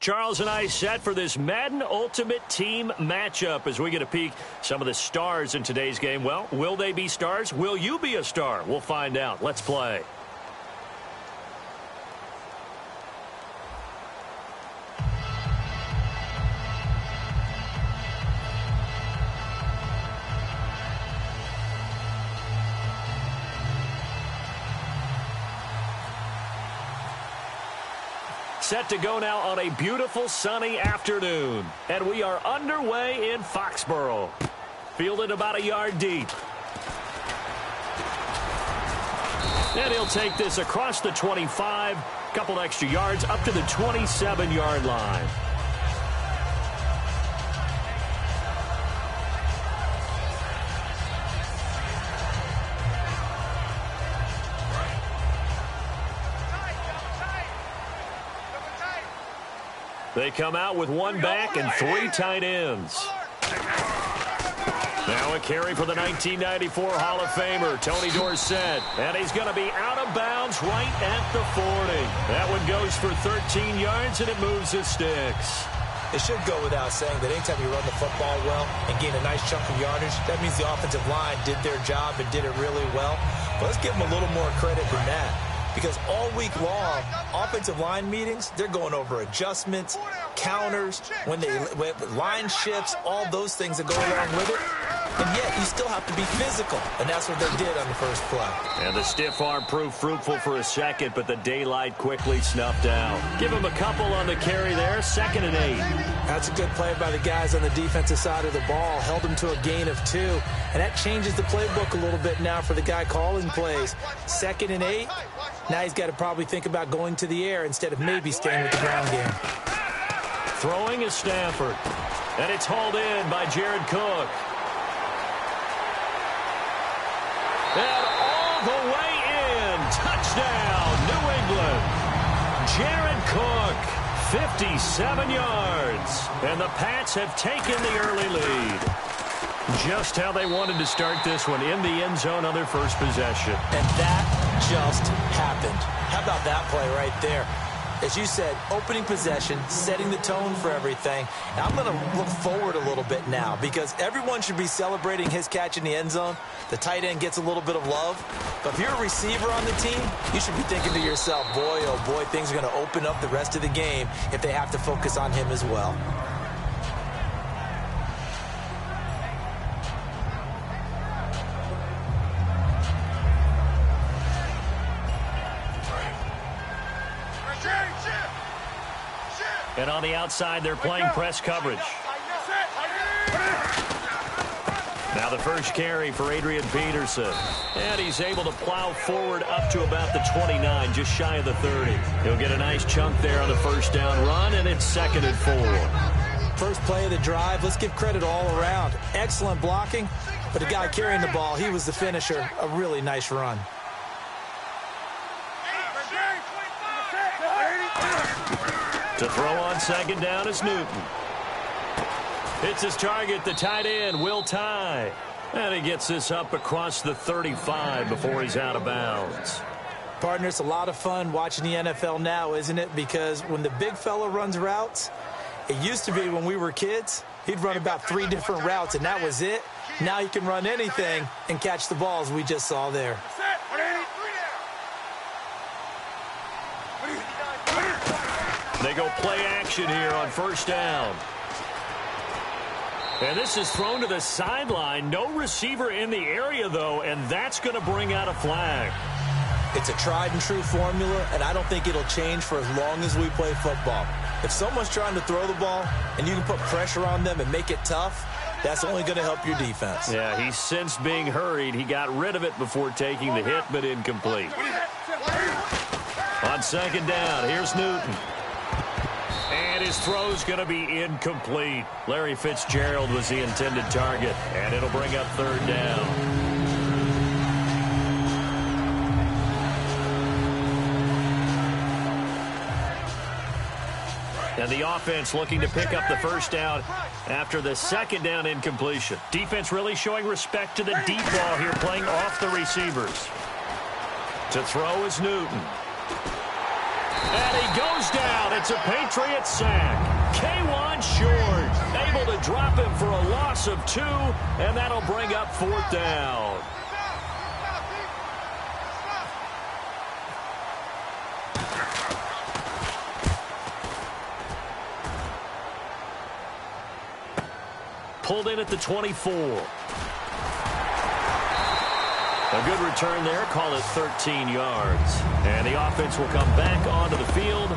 Charles and I set for this Madden Ultimate Team matchup as we get a peek some of the stars in today's game. Well, will they be stars? Will you be a star? We'll find out. Let's play. Set to go now on a beautiful sunny afternoon. And we are underway in Foxborough. Fielded about a yard deep. And he'll take this across the 25. Couple extra yards up to the 27-yard line. They come out with one back and three tight ends. Now a carry for the 1994 Hall of Famer, Tony Dorsett. And he's going to be out of bounds right at the 40. That one goes for 13 yards, and it moves his sticks. It should go without saying that anytime you run the football well and gain a nice chunk of yardage, that means the offensive line did their job and did it really well. But let's give them a little more credit than that. Because all week long, offensive line meetings, they're going over adjustments, counters, when line shifts, all those things that go along with it. And yet, you still have to be physical. And that's what they did on the first play. And the stiff arm proved fruitful for a second, but the daylight quickly snuffed out. Give him a couple on the carry there, 2nd and 8. That's a good play by the guys on the defensive side of the ball. Held him to a gain of 2. And that changes the playbook a little bit now for the guy calling plays. 2nd and 8. Now he's got to probably think about going to the air instead of maybe staying with the ground game. Throwing is Stafford. And it's hauled in by Jared Cook. And all the way in. Touchdown, New England. Jared Cook, 57 yards. And the Pats have taken the early lead. Just how they wanted to start this one, in the end zone on their first possession. And that just happened. How about that play right there? As you said, opening possession, setting the tone for everything. Now, I'm going to look forward a little bit now because everyone should be celebrating his catch in the end zone. The tight end gets a little bit of love. But if you're a receiver on the team, you should be thinking to yourself, boy, oh boy, things are going to open up the rest of the game if they have to focus on him as well. And on the outside, they're playing press coverage. Now the first carry for Adrian Peterson. And he's able to plow forward up to about the 29, just shy of the 30. He'll get a nice chunk there on the first down run, and it's 2nd and 4. First play of the drive, let's give credit all around. Excellent blocking, but the guy carrying the ball, he was the finisher. A really nice run. To throw on 2nd down is Newton. It's his target, the tight end, Will Tye. And he gets this up across the 35 before he's out of bounds. Partner, it's a lot of fun watching the NFL now, isn't it? Because when the big fella runs routes, it used to be when we were kids, he'd run about 3 different routes, and that was it. Now he can run anything and catch the balls we just saw there. They go play action here on first down. And this is thrown to the sideline. No receiver in the area, though, and that's going to bring out a flag. It's a tried-and-true formula, and I don't think it'll change for as long as we play football. If someone's trying to throw the ball and you can put pressure on them and make it tough, that's only going to help your defense. Yeah, he's since being hurried. He got rid of it before taking the hit, but incomplete. On 2nd down, here's Newton. And his throw's going to be incomplete. Larry Fitzgerald was the intended target, and it'll bring up 3rd down. And the offense looking to pick up the first down after the 2nd down incompletion. Defense really showing respect to the deep ball here, playing off the receivers. To throw is Newton. And he goes down. It's a Patriot sack. K1 short. Able to drop him for a loss of 2, and that'll bring up 4th down. Pulled in at the 24. A good return there. Call it 13 yards. And the offense will come back onto the field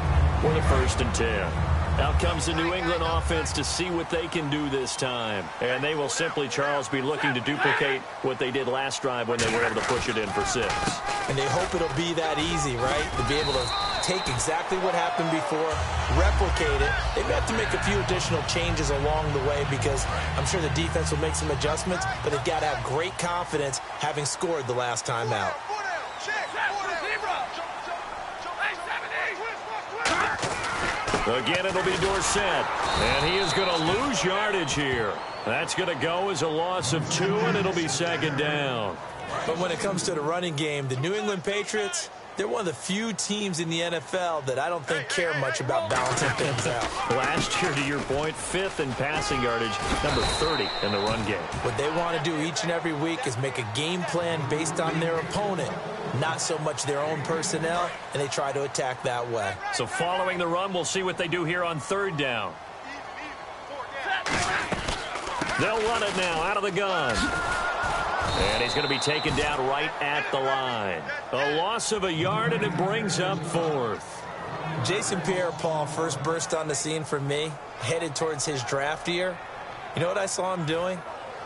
for the 1st and 10. Out comes the New England offense to see what they can do this time. And they will simply, Charles, be looking to duplicate what they did last drive when they were able to push it in for 6. And they hope it'll be that easy, right? To be able to take exactly what happened before, replicate it. They may have to make a few additional changes along the way because I'm sure the defense will make some adjustments, but they've got to have great confidence having scored the last time out. Again, it'll be Dorsett, and he is going to lose yardage here. That's going to go as a loss of 2, and it'll be 2nd down. But when it comes to the running game, the New England Patriots, they're one of the few teams in the NFL that I don't think care much about balancing things out. Last year, to your point, 5th in passing yardage, number 30 in the run game. What they want to do each and every week is make a game plan based on their opponent, not so much their own personnel, and they try to attack that way. So following the run, we'll see what they do here on 3rd down. They'll run it now out of the gun. And he's going to be taken down right at the line. A loss of a yard, and it brings up 4th. Jason Pierre-Paul first burst on the scene for me, headed towards his draft year. You know what I saw him doing?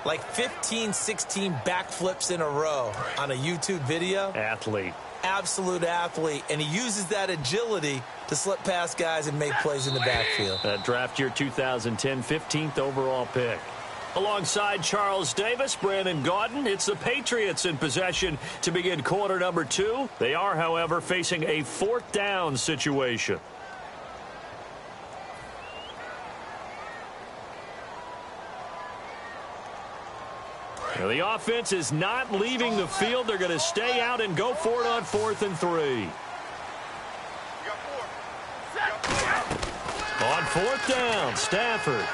Like 15, 16 backflips in a row on a YouTube video. Athlete. Absolute athlete. And he uses that agility to slip past guys and make plays in the backfield. Draft year 2010, 15th overall pick. Alongside Charles Davis, Brandon Gaudin, it's the Patriots in possession to begin quarter number 2. They are, however, facing a 4th down situation. Now, the offense is not leaving the field. They're going to stay out and go for it on 4th and 3. On 4th down, Stafford.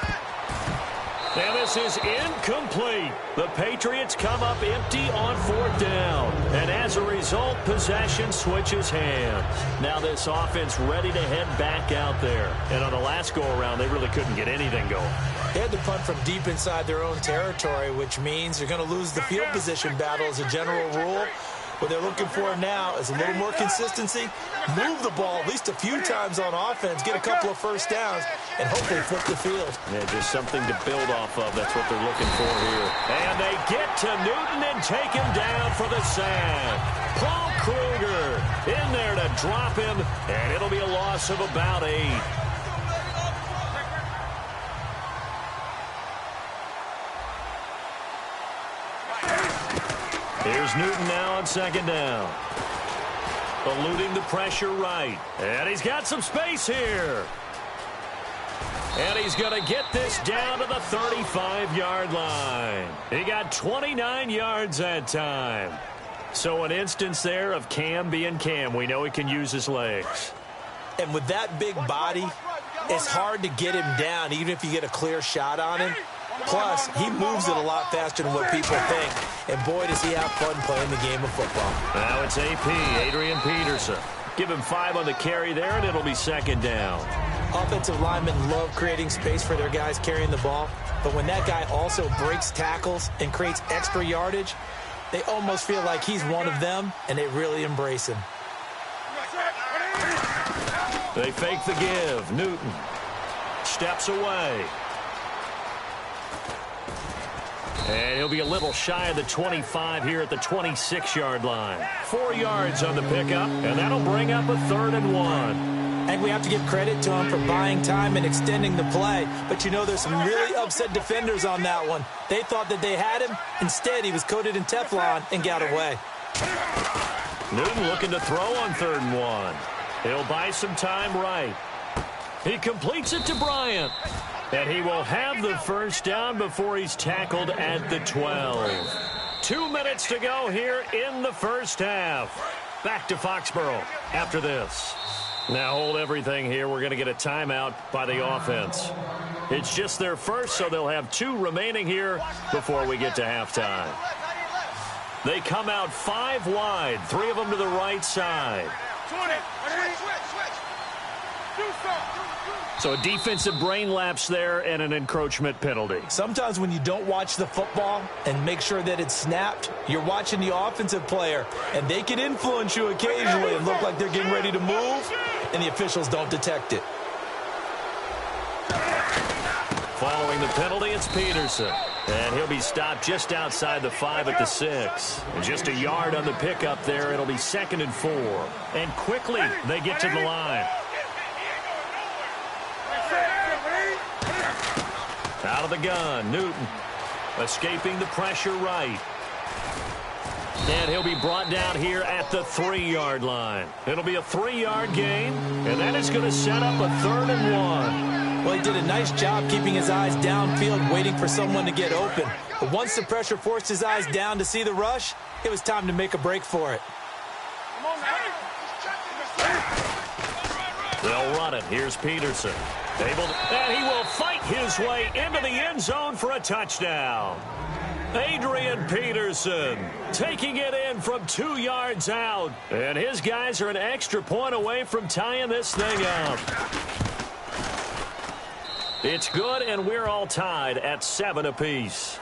And this is incomplete. The Patriots come up empty on 4th down. And as a result, possession switches hands. Now this offense ready to head back out there. And on the last go-around, they really couldn't get anything going. They had to punt from deep inside their own territory, which means they're going to lose the field position battle as a general rule. What they're looking for now is a little more consistency, move the ball at least a few times on offense, get a couple of first downs, and hopefully flip the field. Yeah, just something to build off of. That's what they're looking for here. And they get to Newton and take him down for the sack. Paul Kruger in there to drop him, and it'll be a loss of about 8. Here's Newton now on 2nd down. Eluding the pressure right. And he's got some space here. And he's going to get this down to the 35-yard line. He got 29 yards that time. So an instance there of Cam being Cam. We know he can use his legs. And with that big body, it's hard to get him down, even if you get a clear shot on him. Plus, he moves it a lot faster than what people think. And boy, does he have fun playing the game of football. Now it's AP, Adrian Peterson. Give him 5 on the carry there, and it'll be 2nd down. Offensive linemen love creating space for their guys carrying the ball. But when that guy also breaks tackles and creates extra yardage, they almost feel like he's one of them, and they really embrace him. They fake the give. Newton steps away. And he'll be a little shy of the 25 here at the 26-yard line. 4 yards on the pickup, and that'll bring up a 3rd and 1. I think we have to give credit to him for buying time and extending the play. But, you know, there's some really upset defenders on that one. They thought that they had him. Instead, he was coated in Teflon and got away. Newton looking to throw on 3rd and 1. He'll buy some time right. He completes it to Bryant. And he will have the first down before he's tackled at the 12. 2 minutes to go here in the first half. Back to Foxborough after this. Now hold everything here. We're going to get a timeout by the offense. It's just their first, so they'll have 2 remaining here before we get to halftime. They come out 5 wide, 3 of them to the right side. So a defensive brain lapse there and an encroachment penalty. Sometimes when you don't watch the football and make sure that it's snapped, you're watching the offensive player, and they can influence you occasionally and look like they're getting ready to move, and the officials don't detect it. Following the penalty, it's Peterson. And he'll be stopped just outside the 5 at the 6. And just a yard on the pickup there. It'll be 2nd and 4. And quickly, they get to the line. Out of the gun, Newton. Escaping the pressure right. And he'll be brought down here at the 3-yard line. It'll be a 3-yard gain. And that is going to set up a 3rd and 1. Well, he did a nice job keeping his eyes downfield, waiting for someone to get open. But once the pressure forced his eyes down to see the rush, it was time to make a break for it. They'll run it. Here's Peterson. And he will fight his way into the end zone for a touchdown. Adrian Peterson taking it in from 2 yards out. And his guys are an extra point away from tying this thing up. It's good, and we're all tied at 7 apiece.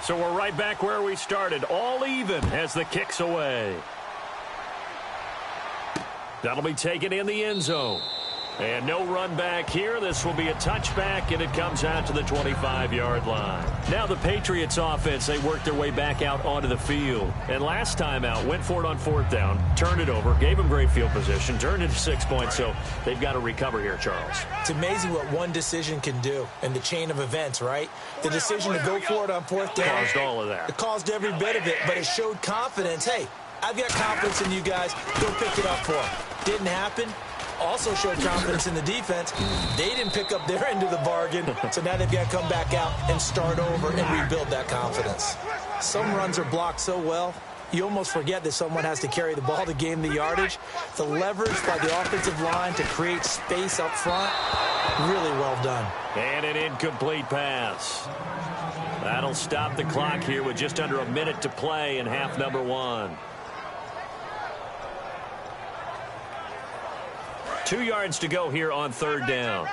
So we're right back where we started, all even as the kick's away. That'll be taken in the end zone. And no run back here. This will be a touchback, and it comes out to the 25-yard line. Now the Patriots offense, they worked their way back out onto the field. And last time out, went for it on 4th down, turned it over, gave them great field position, turned it to 6 points, so they've got to recover here, Charles. It's amazing what one decision can do in the chain of events, right? The decision to go for it on 4th down. Caused all of that. It caused every bit of it, but it showed confidence. Hey, I've got confidence in you guys. Go pick it up for them. Didn't happen. Also showed confidence in the defense. They didn't pick up their end of the bargain, so now they've got to come back out and start over and rebuild that confidence. Some runs are blocked so well, you almost forget that someone has to carry the ball to gain the yardage. The leverage by the offensive line to create space up front, really well done. And an incomplete pass. That'll stop the clock here with just under a minute to play in half number 1. 2 yards to go here on 3rd down.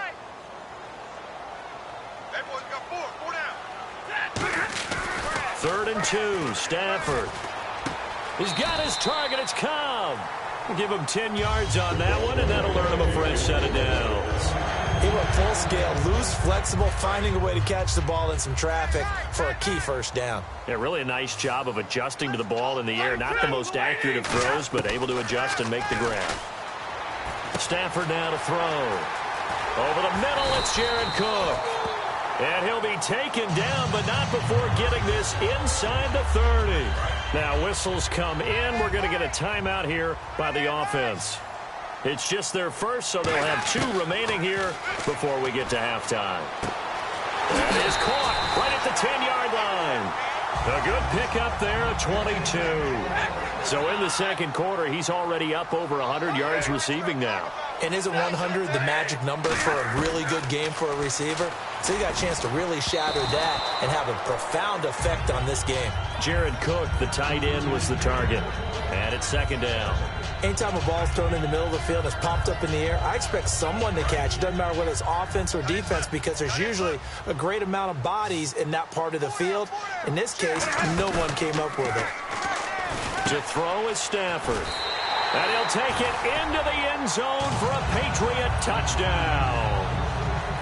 3rd and 2. Stafford. He's got his target. It's Cobb. We'll give him 10 yards on that one, and that'll earn him a fresh set of downs. He went full scale, loose, flexible, finding a way to catch the ball in some traffic for a key 1st down. Yeah, really a nice job of adjusting to the ball in the air. Not the most accurate of throws, but able to adjust and make the grab. Stafford now to throw. Over the middle, it's Jared Cook. And he'll be taken down, but not before getting this inside the 30. Now whistles come in. We're going to get a timeout here by the offense. It's just their first, so they'll have 2 remaining here before we get to halftime. That is caught right at the 10-yard line. A good pickup there at 22. So in the 2nd quarter, he's already up over 100 yards receiving now. And isn't 100 the magic number for a really good game for a receiver? So he got a chance to really shatter that and have a profound effect on this game. Jared Cook, the tight end, was the target. And it's 2nd down. Anytime a ball's thrown in the middle of the field and it's popped up in the air, I expect someone to catch. It doesn't matter whether it's offense or defense, because there's usually a great amount of bodies in that part of the field. In this case, no one came up with it. To throw is Stafford. And he'll take it into the end zone for a Patriot touchdown.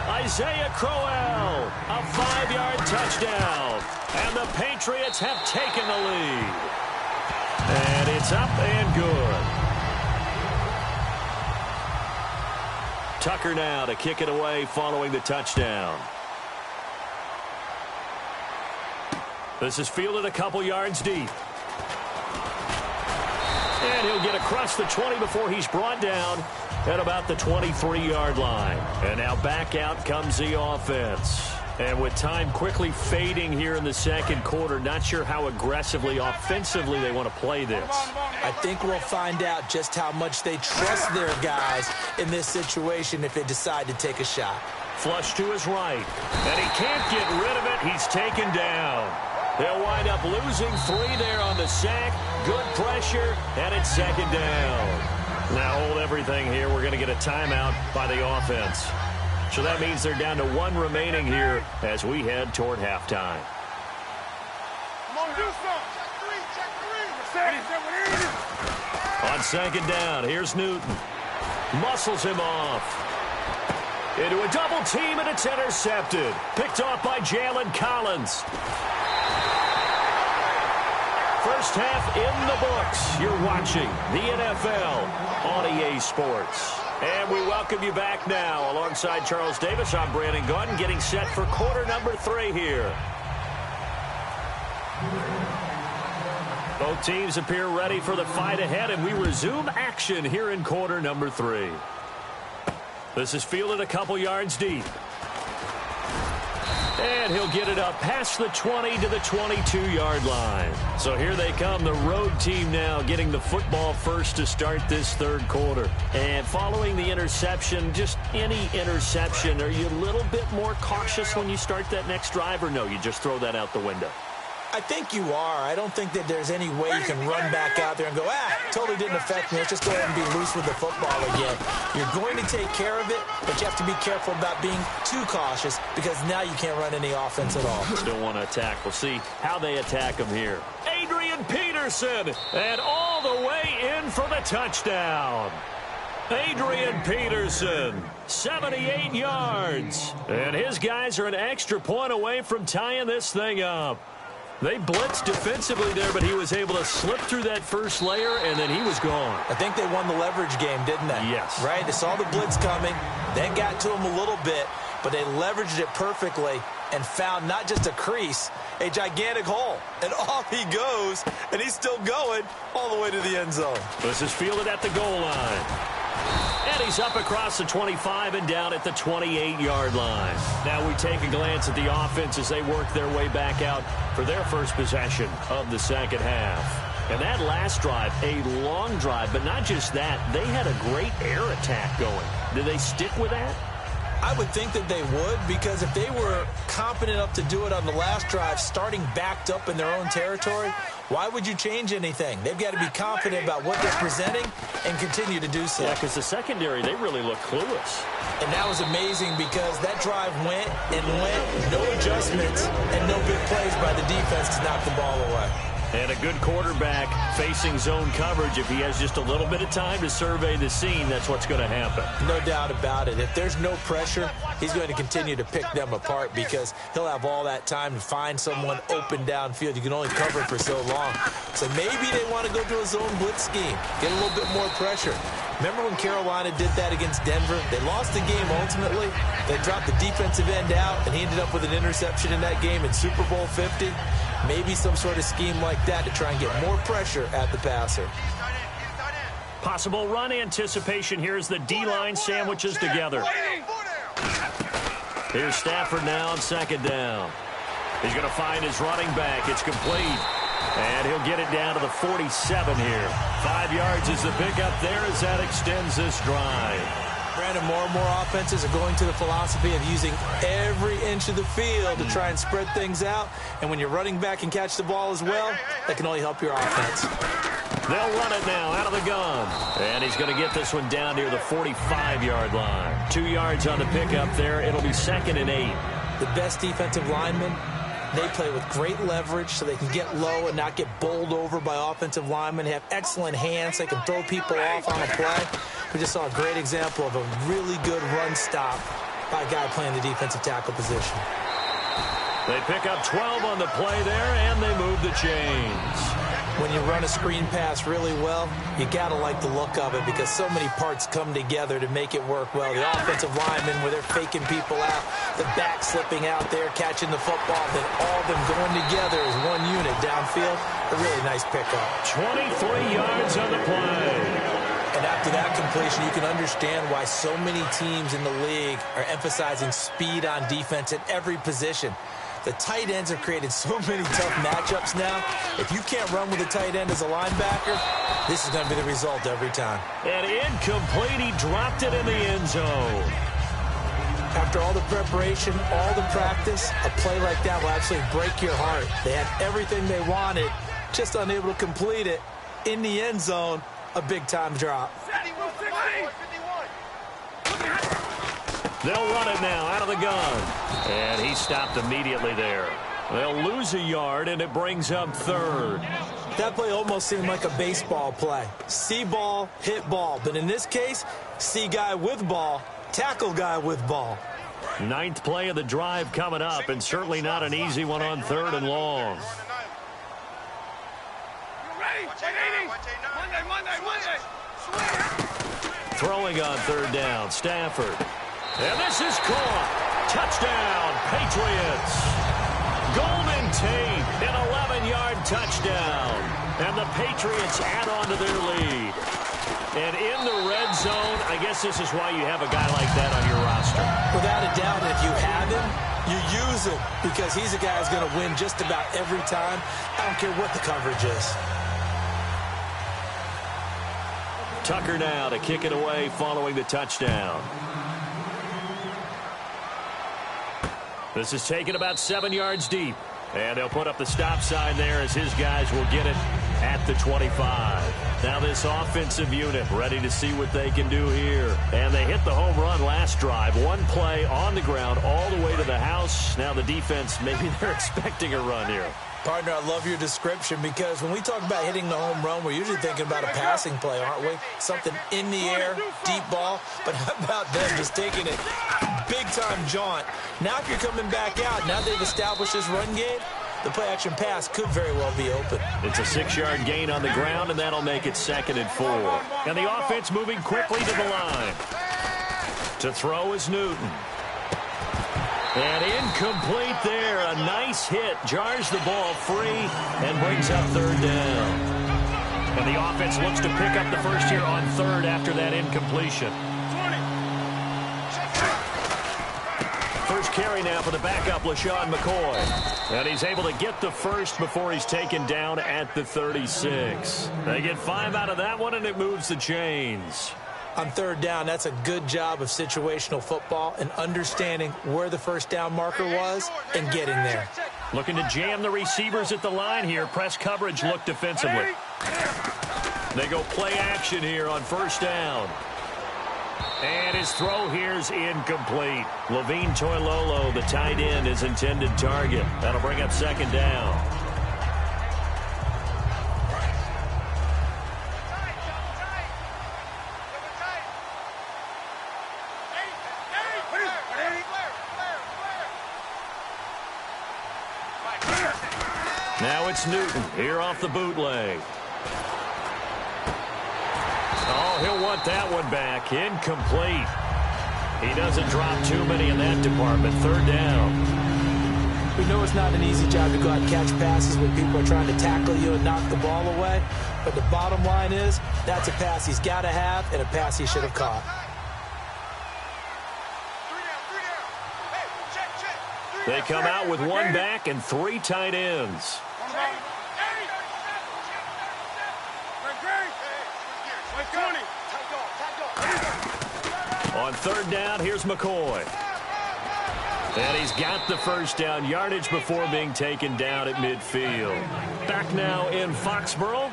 Isaiah Crowell, a 5-yard touchdown. And the Patriots have taken the lead. And it's up and good. Tucker now to kick it away following the touchdown. This is fielded a couple yards deep. And he'll get across the 20 before he's brought down at about the 23-yard line. And now back out comes the offense. And with time quickly fading here in the second quarter, not sure how aggressively, offensively they want to play this. I think we'll find out just how much they trust their guys in this situation if they decide to take a shot. Flush to his right, and he can't get rid of it. He's taken down. They'll wind up losing 3 there on the sack. Good pressure, and it's second down. Now hold everything here. We're going to get a timeout by the offense. So that means they're down to 1 remaining here as we head toward halftime. Come on, do something. Check 3. On second down, here's Newton. Muscles him off. Into a double team, and it's intercepted. Picked off by Jalen Collins. First half in the books. You're watching the NFL on EA Sports. And we welcome you back now. Alongside Charles Davis, I'm Brandon Gaudin, getting set for quarter number 3 here. Both teams appear ready for the fight ahead, and we resume action here in quarter number 3. This is fielded a couple yards deep. And he'll get it up past the 20 to the 22-yard line. So here they come, the road team now getting the football first to start this third quarter. And following the interception, just any interception, are you a little bit more cautious when you start that next drive, or no, you just throw that out the window? I think you are. I don't think that there's any way you can run back out there and go, totally didn't affect me. Let's just go ahead and be loose with the football again. You're going to take care of it, but you have to be careful about being too cautious because now you can't run any offense at all. Still want to attack. We'll see how they attack him here. Adrian Peterson, and all the way in for the touchdown. Adrian Peterson, 78 yards. And his guys are an extra point away from tying this thing up. They blitzed defensively there, but he was able to slip through that first layer, and then he was gone. I think they won the leverage game, didn't they? Yes. Right? They saw the blitz coming. That got to him a little bit, but they leveraged it perfectly and found not just a crease, a gigantic hole. And off he goes, and he's still going all the way to the end zone. This is fielded at the goal line. And he's up across the 25 and down at the 28-yard line. Now we take a glance at the offense as they work their way back out for their first possession of the second half. And that last drive, a long drive, but not just that. They had a great air attack going. Do they stick with that? I would think that they would, because if they were competent enough to do it on the last drive, starting backed up in their own territory, why would you change anything? They've got to be confident about what they're presenting and continue to do so. Yeah, because the secondary, they really look clueless. And that was amazing because that drive went and went, no adjustments, and no big plays by the defense to knock the ball away. And a good quarterback facing zone coverage. If he has just a little bit of time to survey the scene, that's what's going to happen. No doubt about it. If there's no pressure, he's going to continue to pick them apart because he'll have all that time to find someone open downfield. You can only cover it for so long. So maybe they want to go to a zone blitz scheme, get a little bit more pressure. Remember when Carolina did that against Denver? They lost the game ultimately. They dropped the defensive end out, and he ended up with an interception in that game in Super Bowl 50. Maybe some sort of scheme like that to try and get more pressure at the passer. Possible run anticipation here as the D-line sandwiches together. Here's Stafford now on second down. He's going to find his running back. It's complete. And he'll get it down to the 47 here. 5 yards is the pickup there as that extends this drive. Brandon, more and more offenses are going to the philosophy of using every inch of the field to try and spread things out. And when your running back can catch the ball as well, that can only help your offense. They'll run it now out of the gun. And he's going to get this one down near the 45-yard line. 2 yards on the pickup there. It'll be 2nd and 8. The best defensive linemen, they play with great leverage so they can get low and not get bowled over by offensive linemen. They have excellent hands. They can throw people off on a play. We just saw a great example of a really good run stop by a guy playing the defensive tackle position. They pick up 12 on the play there, and they move the chains. When you run a screen pass really well, you got to like the look of it because so many parts come together to make it work well. The offensive linemen, where they're faking people out, the back slipping out there, catching the football, then all of them going together as one unit downfield. A really nice pickup. 23 yards on the play. And And after that completion, you can understand why so many teams in the league are emphasizing speed on defense at every position. The tight ends have created so many tough matchups now. If you can't run with a tight end as a linebacker, this is going to be the result every time. And incomplete, he dropped it in the end zone. After all the preparation, all the practice, a play like that will absolutely break your heart. They had everything they wanted, just unable to complete it. In the end zone, a big-time drop. They'll run it now out of the gun. And he stopped immediately there. They'll lose a yard, and it brings up third. That play almost seemed like a baseball play. See ball, hit ball. But in this case, see guy with ball, tackle guy with ball. Ninth play of the drive coming up, and certainly not an easy one on third and long. Throwing on third down, Stafford. And this is caught. Touchdown, Patriots. Golden Tate, an 11-yard touchdown. And the Patriots add on to their lead. And in the red zone, I guess this is why you have a guy like that on your roster. Without a doubt, if you have him, you use him because he's a guy who's going to win just about every time. I don't care what the coverage is. Tucker now to kick it away following the touchdown. This is taken about 7 yards deep. And they'll put up the stop sign there as his guys will get it at the 25. Now this offensive unit ready to see what they can do here. And they hit the home run last drive. One play on the ground all the way to the house. Now the defense, maybe they're expecting a run here. Partner, I love your description because when we talk about hitting the home run, we're usually thinking about a passing play, aren't we? Something in the air, deep ball. But how about them just taking it big-time jaunt? Now if you're coming back out, now they've established this run game, the play-action pass could very well be open. It's a 6-yard gain on the ground, and that'll make it 2nd and 4. And the offense moving quickly to the line. To throw is Newton. And incomplete there. A nice hit. Jars the ball free and brings up third down. And the offense looks to pick up the first here on third after that incompletion. First carry now for the backup, LaShawn McCoy. And he's able to get the first before he's taken down at the 36. They get 5 out of that one, and it moves the chains. On third down, that's a good job of situational football and understanding where the first down marker was and getting there. Looking to jam the receivers at the line here. Press coverage look defensively. They go play action here on first down. And his throw here's incomplete. Levine Toilolo, the tight end, his intended target. That'll bring up 2nd down. Now it's Newton here off the bootleg. Oh, he'll want that one back. Incomplete. He doesn't drop too many in that department. Third down. We know it's not an easy job to go out and catch passes when people are trying to tackle you and knock the ball away. But the bottom line is, that's a pass he's got to have and a pass he should have caught. They come out with one back and 3 tight ends. On third down, here's McCoy. And he's got the first down, yardage before being taken down at midfield. Back now in Foxborough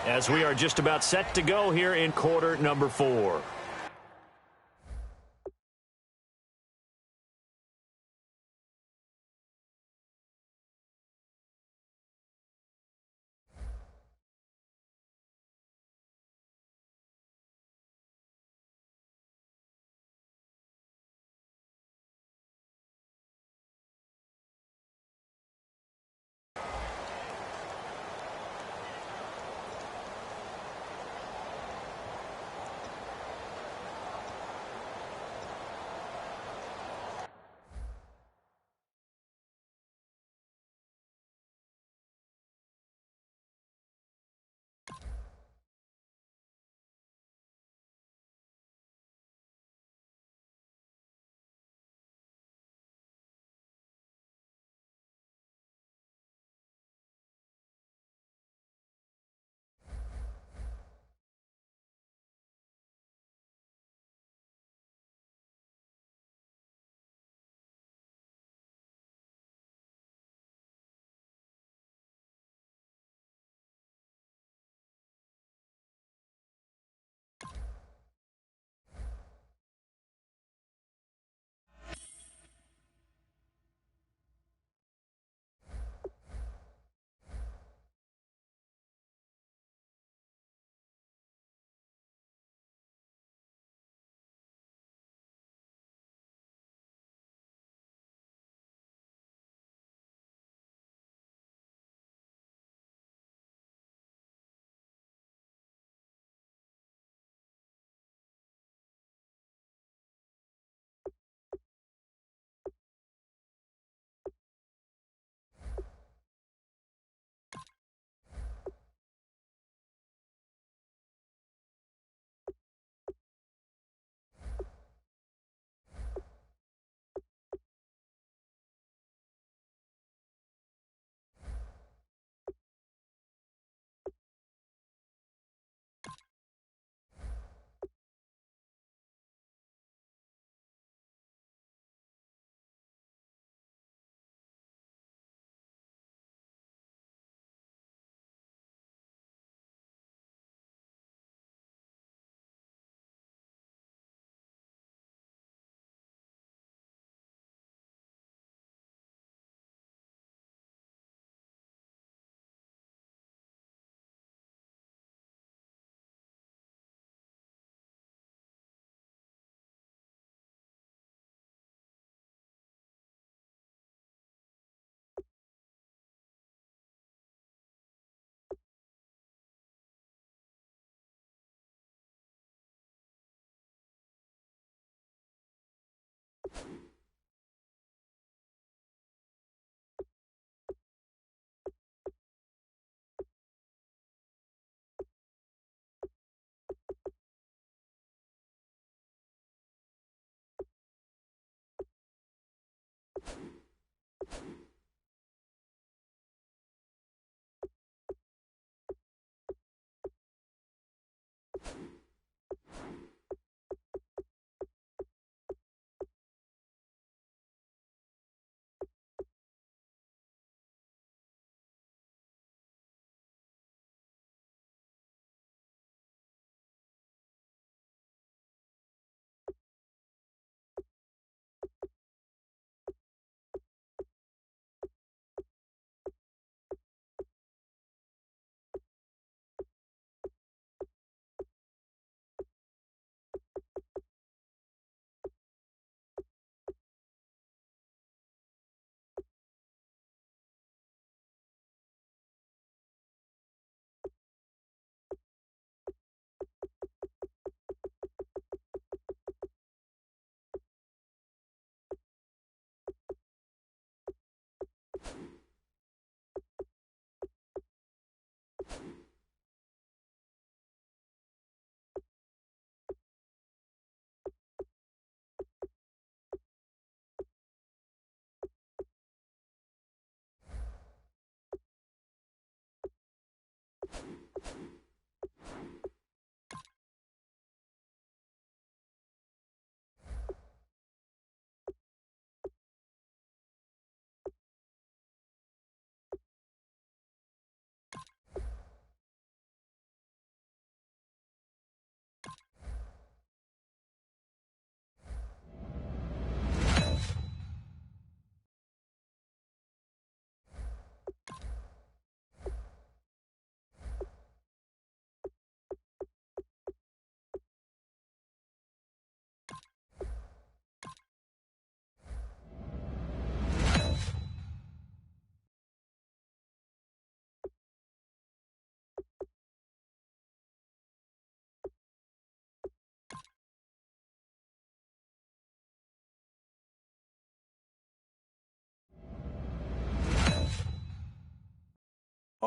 as we are just about set to go here in quarter number 4.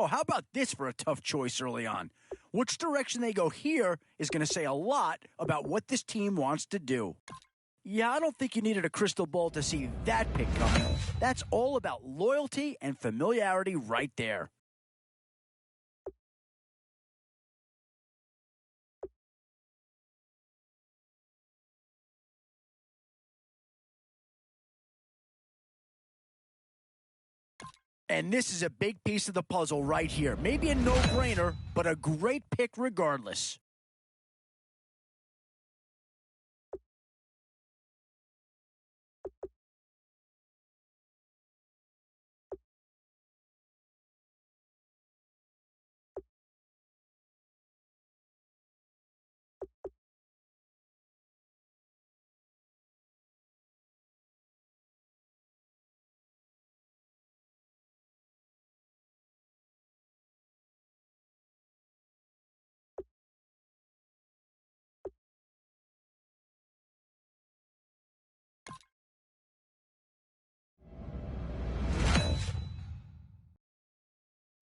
Oh, how about this for a tough choice early on? Which direction they go here is going to say a lot about what this team wants to do. Yeah, I don't think you needed a crystal ball to see that pick coming. That's all about loyalty and familiarity right there. And this is a big piece of the puzzle right here. Maybe a no-brainer, but a great pick regardless.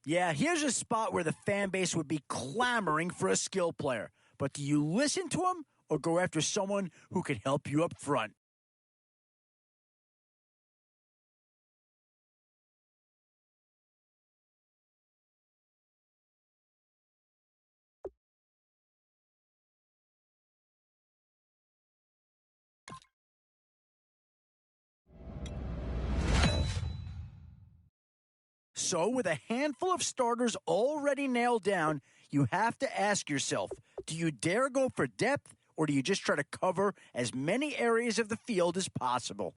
Yeah, here's a spot where the fan base would be clamoring for a skill player. But do you listen to them or go after someone who can help you up front? So, with a handful of starters already nailed down, you have to ask yourself, do you dare go for depth or do you just try to cover as many areas of the field as possible?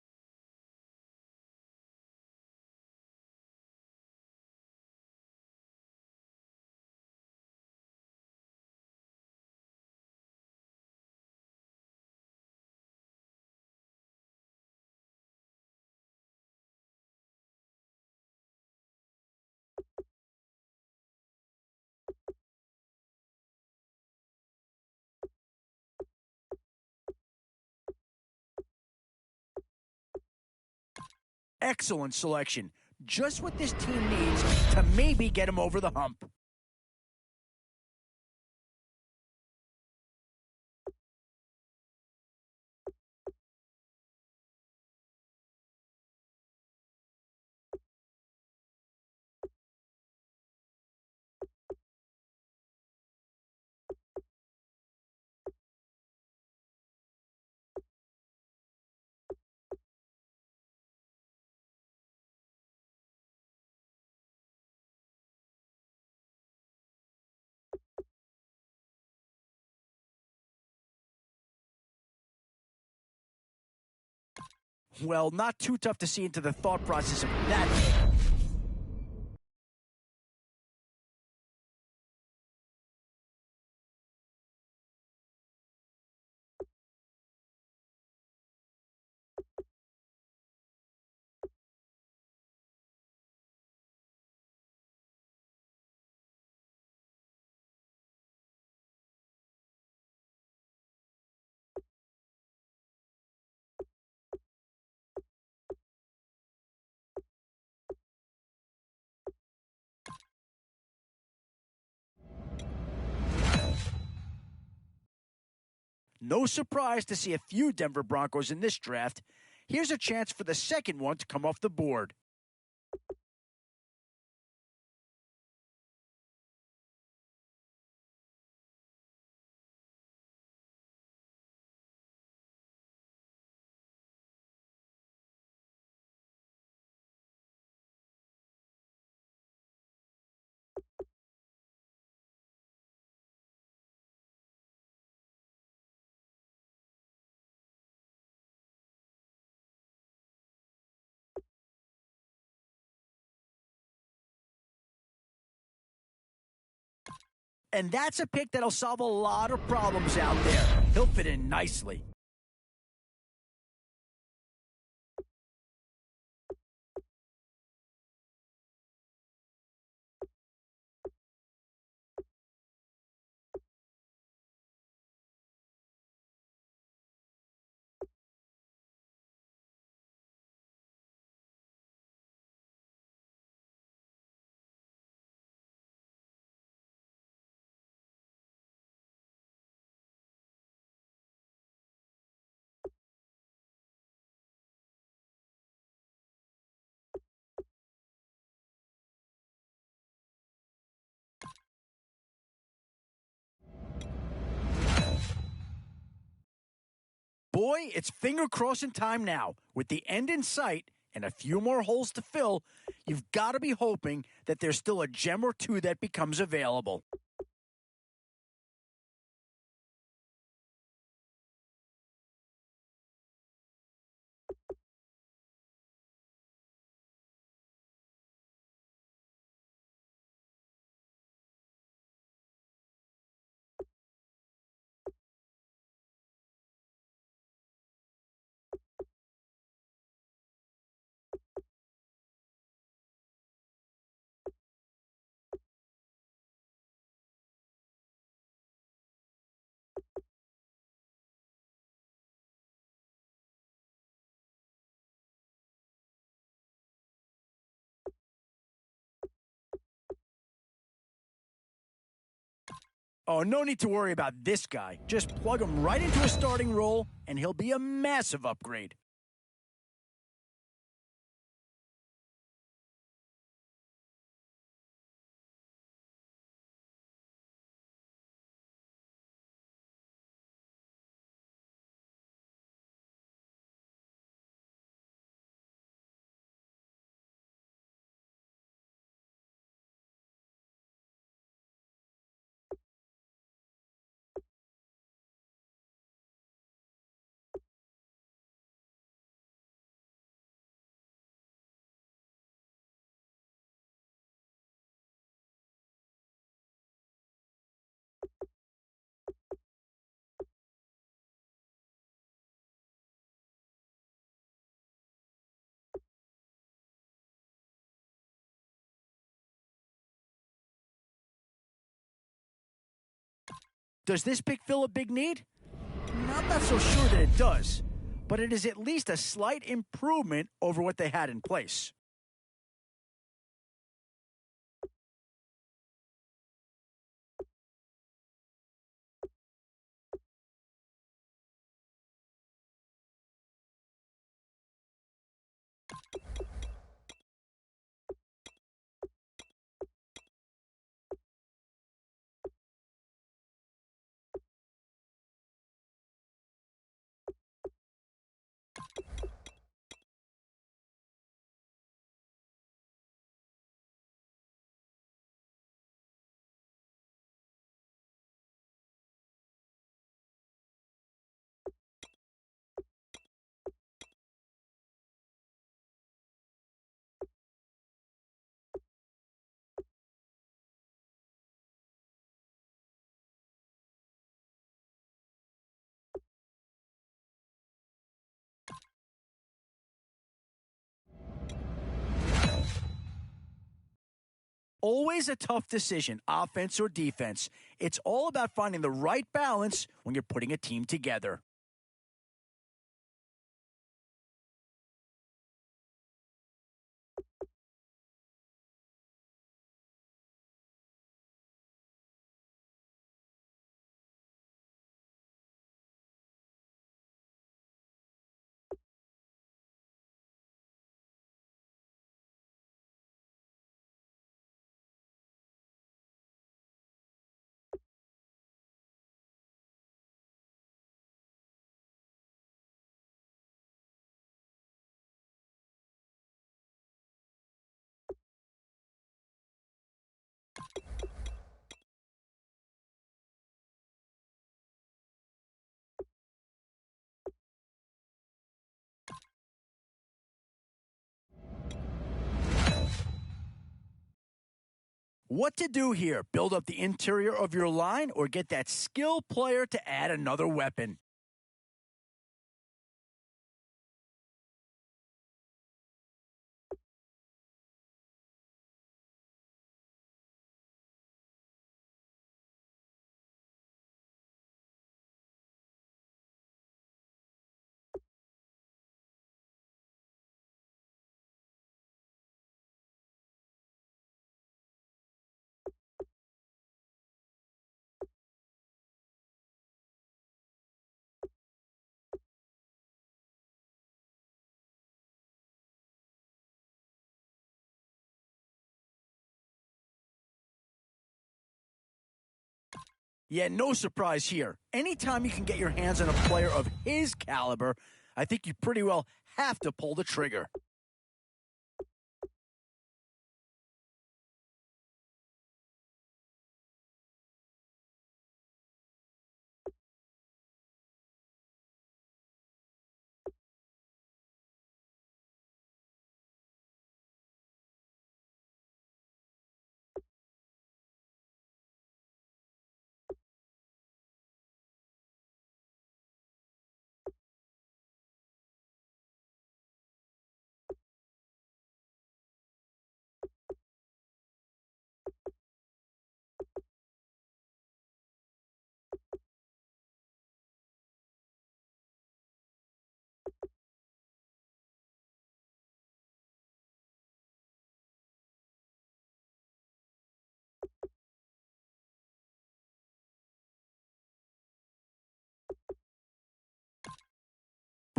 Excellent selection. Just what this team needs to maybe get them over the hump. Well, not too tough to see into the thought process of that. No surprise to see a few Denver Broncos in this draft. Here's a chance for the second one to come off the board. And that's a pick that'll solve a lot of problems out there. He'll fit in nicely. boy, it's finger-crossing time now. With the end in sight and a few more holes to fill, you've got to be hoping that there's still a gem or two that becomes available. Oh, no need to worry about this guy. Just plug him right into a starting role, and he'll be a massive upgrade. Does this pick fill a big need? I'm not so sure that it does, but it is at least a slight improvement over what they had in place. Always a tough decision, offense or defense. It's all about finding the right balance when you're putting a team together. What to do here? Build up the interior of your line or get that skill player to add another weapon? Yeah, no surprise here. Anytime you can get your hands on a player of his caliber, I think you pretty well have to pull the trigger.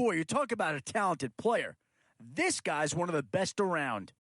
Boy, you talk about a talented player. This guy's one of the best around.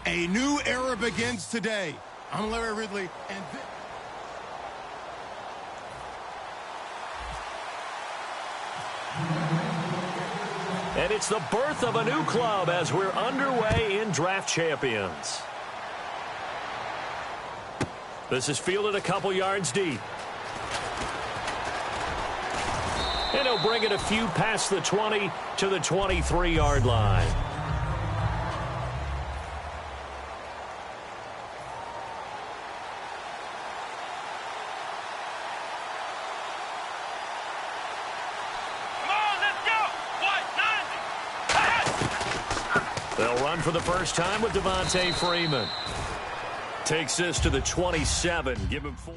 A new era begins today. I'm Larry Ridley, and And it's the birth of a new club as we're underway in Draft Champions. This is fielded a couple yards deep. And he'll bring it a few past the 20 to the 23-yard line. They'll run for the first time with Devontae Freeman. Takes this to the 27. Give him 4.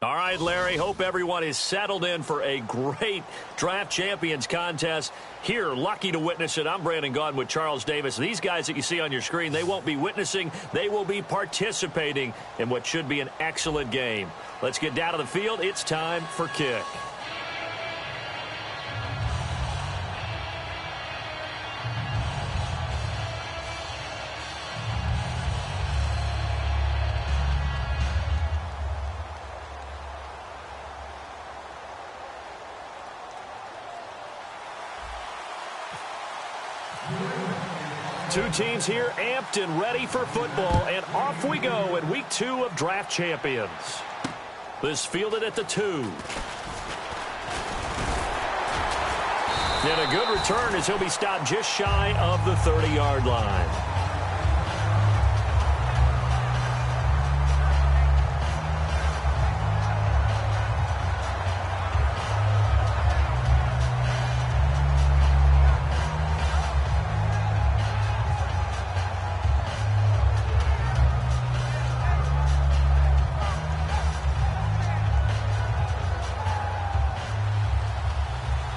All right, Larry, hope everyone is settled in for a great Draft Champions contest. Here, lucky to witness it. I'm Brandon Gaudin with Charles Davis. These guys that you see on your screen, they won't be witnessing. They will be participating in what should be an excellent game. Let's get down to the field. It's time for kick. Two teams here amped and ready for football, and off we go in week 2 of Draft Champions. This fielded at the 2. And a good return as he'll be stopped just shy of the 30-yard line.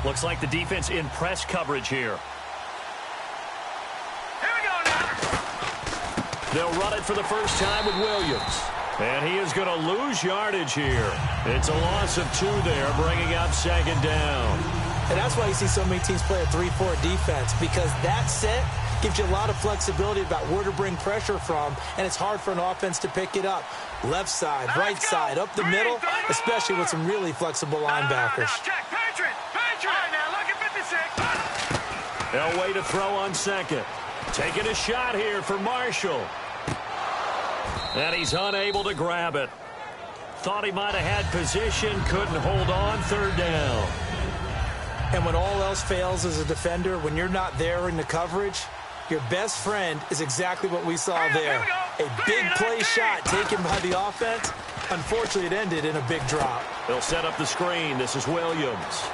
Looks like the defense in press coverage here. Here we go now. They'll run it for the first time with Williams. And he is going to lose yardage here. It's a loss of 2 there, bringing up second down. And that's why you see so many teams play a 3-4 defense, because that set gives you a lot of flexibility about where to bring pressure from, and it's hard for an offense to pick it up. Left side, right side, up the middle, especially with some really flexible linebackers. Check, Patriot. All right, now look at 56. Elway to throw on second. Taking a shot here for Marshall. And he's unable to grab it. Thought he might have had position, couldn't hold on, third down. And when all else fails as a defender, when you're not there in the coverage, your best friend is exactly what we saw there. A big play shot taken by the offense. Unfortunately, it ended in a big drop. They'll set up the screen. This is Williams.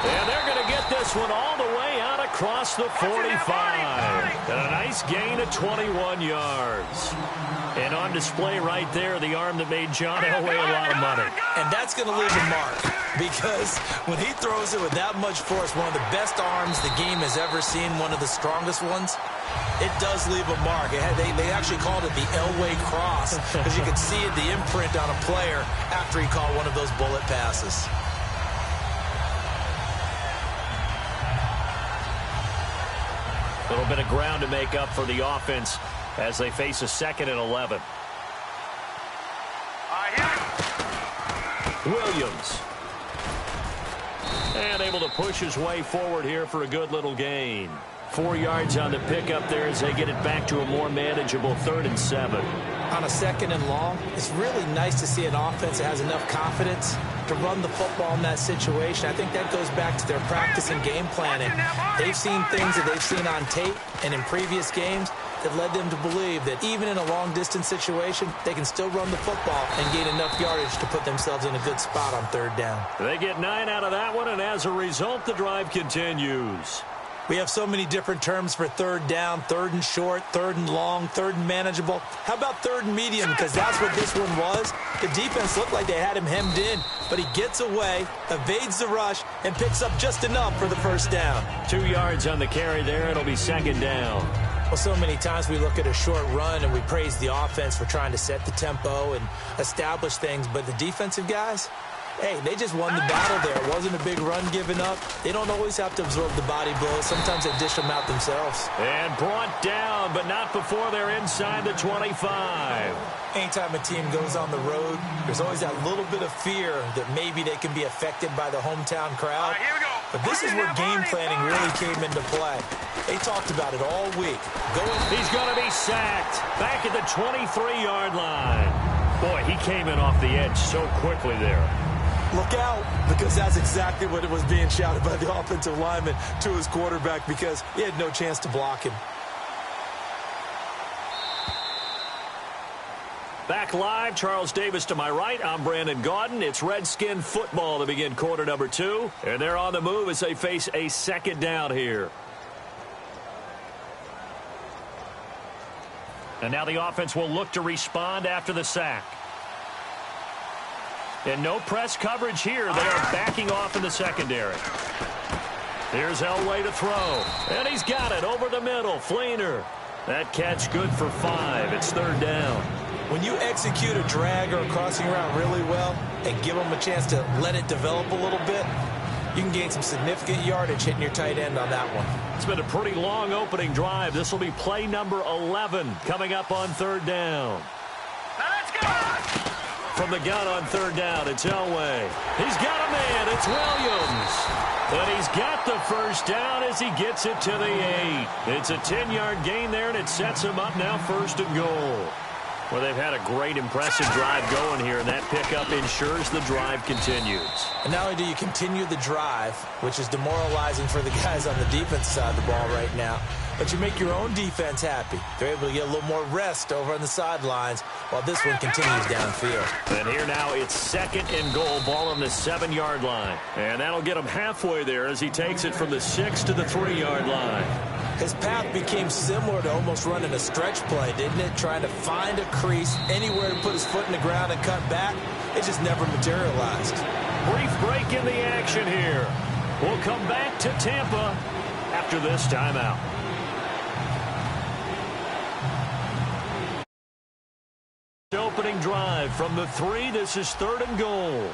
And they're going to get this one all the way out across the 45. And a nice gain of 21 yards. And on display right there, the arm that made John Elway a lot of money. And that's going to leave a mark, because when he throws it with that much force, one of the best arms the game has ever seen, one of the strongest ones, it does leave a mark. They actually called it the Elway cross, because you could see the imprint on a player after he caught one of those bullet passes. A little bit of ground to make up for the offense as they face a 2nd and 11. Williams. And able to push his way forward here for a good little gain. 4 yards on the pickup there as they get it back to a more manageable 3rd and 7. On a 2nd and long, it's really nice to see an offense that has enough confidence to run the football in that situation. I think that goes back to their practice and game planning. They've seen things that they've seen on tape and in previous games that led them to believe that even in a long-distance situation, they can still run the football and gain enough yardage to put themselves in a good spot on 3rd down. They get 9 out of that one, and as a result, the drive continues. We have so many different terms for 3rd down, 3rd and short, 3rd and long, 3rd and manageable. How about 3rd and medium? Because that's what this one was. The defense looked like they had him hemmed in, but he gets away, evades the rush, and picks up just enough for the first down. 2 yards on the carry there. It'll be 2nd down. Well, so many times we look at a short run and we praise the offense for trying to set the tempo and establish things, but the defensive guys, hey, they just won the battle there. It wasn't a big run given up. They don't always have to absorb the body blows. Sometimes they dish them out themselves. And brought down, but not before they're inside the 25. Anytime a team goes on the road, there's always that little bit of fear that maybe they can be affected by the hometown crowd. Here we go. But this is where game planning really came into play. They talked about it all week. He's going to be sacked back at the 23-yard line. Boy, he came in off the edge so quickly there. Look out, because that's exactly what it was being shouted by the offensive lineman to his quarterback, because he had no chance to block him. Back live, Charles Davis to my right. I'm Brandon Gaudin. It's Redskin football to begin quarter number 2. And they're on the move as they face a 2nd down here. And now the offense will look to respond after the sack. And no press coverage here. They are backing off in the secondary. Here's Elway to throw. And he's got it over the middle. Fleener. That catch good for 5. It's 3rd down. When you execute a drag or a crossing route really well and give them a chance to let it develop a little bit, you can gain some significant yardage hitting your tight end on that one. It's been a pretty long opening drive. This will be play number 11 coming up on 3rd down. Now let's go! From the gun on 3rd down, it's Elway. He's got a man. It's Williams. And he's got the 1st down as he gets it to the 8. It's a 10-yard gain there, and it sets him up now 1st and goal. Well, they've had a great, impressive drive going here, and that pickup ensures the drive continues. And not only do you continue the drive, which is demoralizing for the guys on the defense side of the ball right now, but you make your own defense happy. They're able to get a little more rest over on the sidelines while this one continues downfield. And here now it's 2nd and goal, ball on the 7-yard line. And that'll get him halfway there as he takes it from the 6 to the 3-yard line. His path became similar to almost running a stretch play, didn't it? Trying to find a crease, anywhere to put his foot in the ground and cut back. It just never materialized. Brief break in the action here. We'll come back to Tampa after this timeout. Opening drive from the 3. This is 3rd and goal.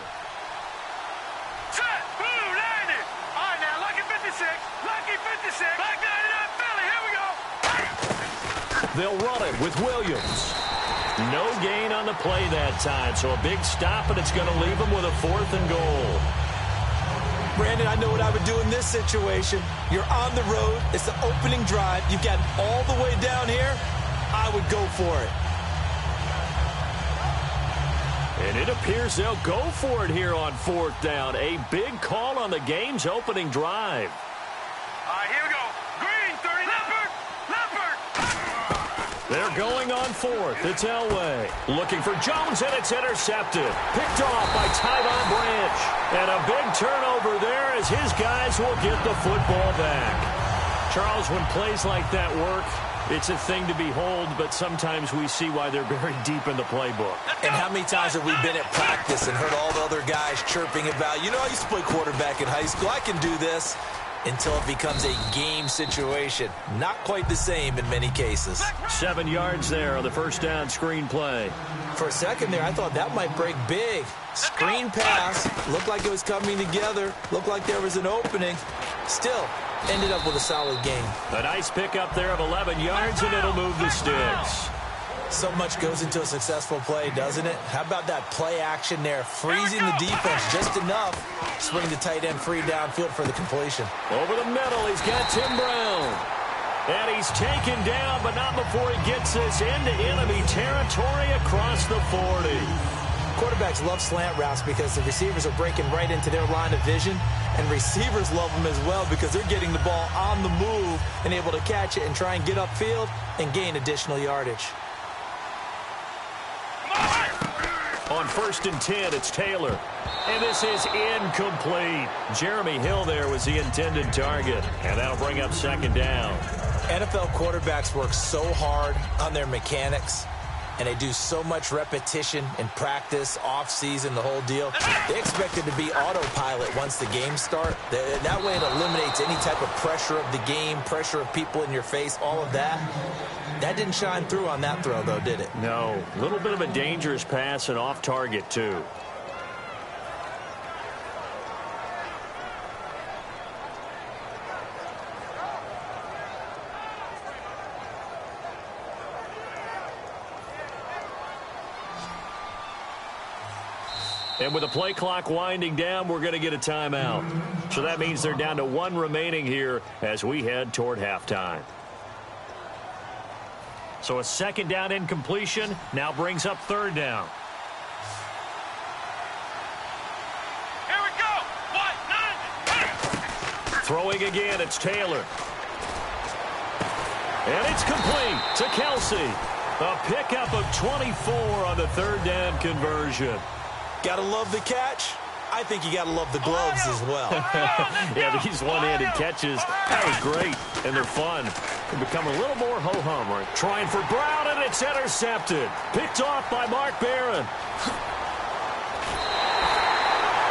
Set! Boom! Landed! All right, now, lucky 56. Lucky 56. Back 99 Philly. Here we go. They'll run it with Williams. No gain on the play that time, so a big stop, and it's going to leave them with a 4th and goal. Brandon, I know what I would do in this situation. You're on the road. It's the opening drive. You've got all the way down here. I would go for it. And it appears they'll go for it here on 4th down. A big call on the game's opening drive. All right, here we go. Green, 30. Leopard! They're going on 4th. It's Elway. Looking for Jones, and it's intercepted. Picked off by Tyvon Branch. And a big turnover there as his guys will get the football back. Charles, when plays like that work, it's a thing to behold, but sometimes we see why they're buried deep in the playbook. And how many times have we been at practice and heard all the other guys chirping about, you know, I used to play quarterback in high school. I can do this. Until it becomes a game situation. Not quite the same in many cases. 7 yards there on the 1st down screen play. For a second there, I thought that might break big. Screen pass. Looked like it was coming together. Looked like there was an opening. Still, ended up with a solid game. A nice pickup there of 11 yards, and it'll move the sticks. So much goes into a successful play, doesn't it? How about that play action there? Freezing the defense just enough. Swing the tight end free downfield for the completion. Over the middle, he's got Tim Brown. And he's taken down, but not before he gets this into enemy territory across the 40. Quarterbacks love slant routes because the receivers are breaking right into their line of vision. And receivers love them as well because they're getting the ball on the move and able to catch it and try and get upfield and gain additional yardage. On 1st and 10, it's Taylor. And this is incomplete. Jeremy Hill there was the intended target. And that'll bring up 2nd down. NFL quarterbacks work so hard on their mechanics, and they do so much repetition in practice, off-season, the whole deal. They expect it to be autopilot once the games start. That way it eliminates any type of pressure of the game, pressure of people in your face, all of that. That didn't shine through on that throw, though, did it? No. A little bit of a dangerous pass and off target, too. And with the play clock winding down, we're going to get a timeout. So that means they're down to 1 remaining here as we head toward halftime. So a 2nd down incompletion now brings up 3rd down. Here we go. 1, 9. Throwing again, it's Taylor. And it's complete to Kelsey. A pickup of 24 on the 3rd down conversion. Gotta love the catch. I think you gotta love the gloves as well. Yeah, these one-handed catches, that was great, and they're fun. They become a little more ho-hum. Right? Trying for Brown, and it's intercepted. Picked off by Mark Barron.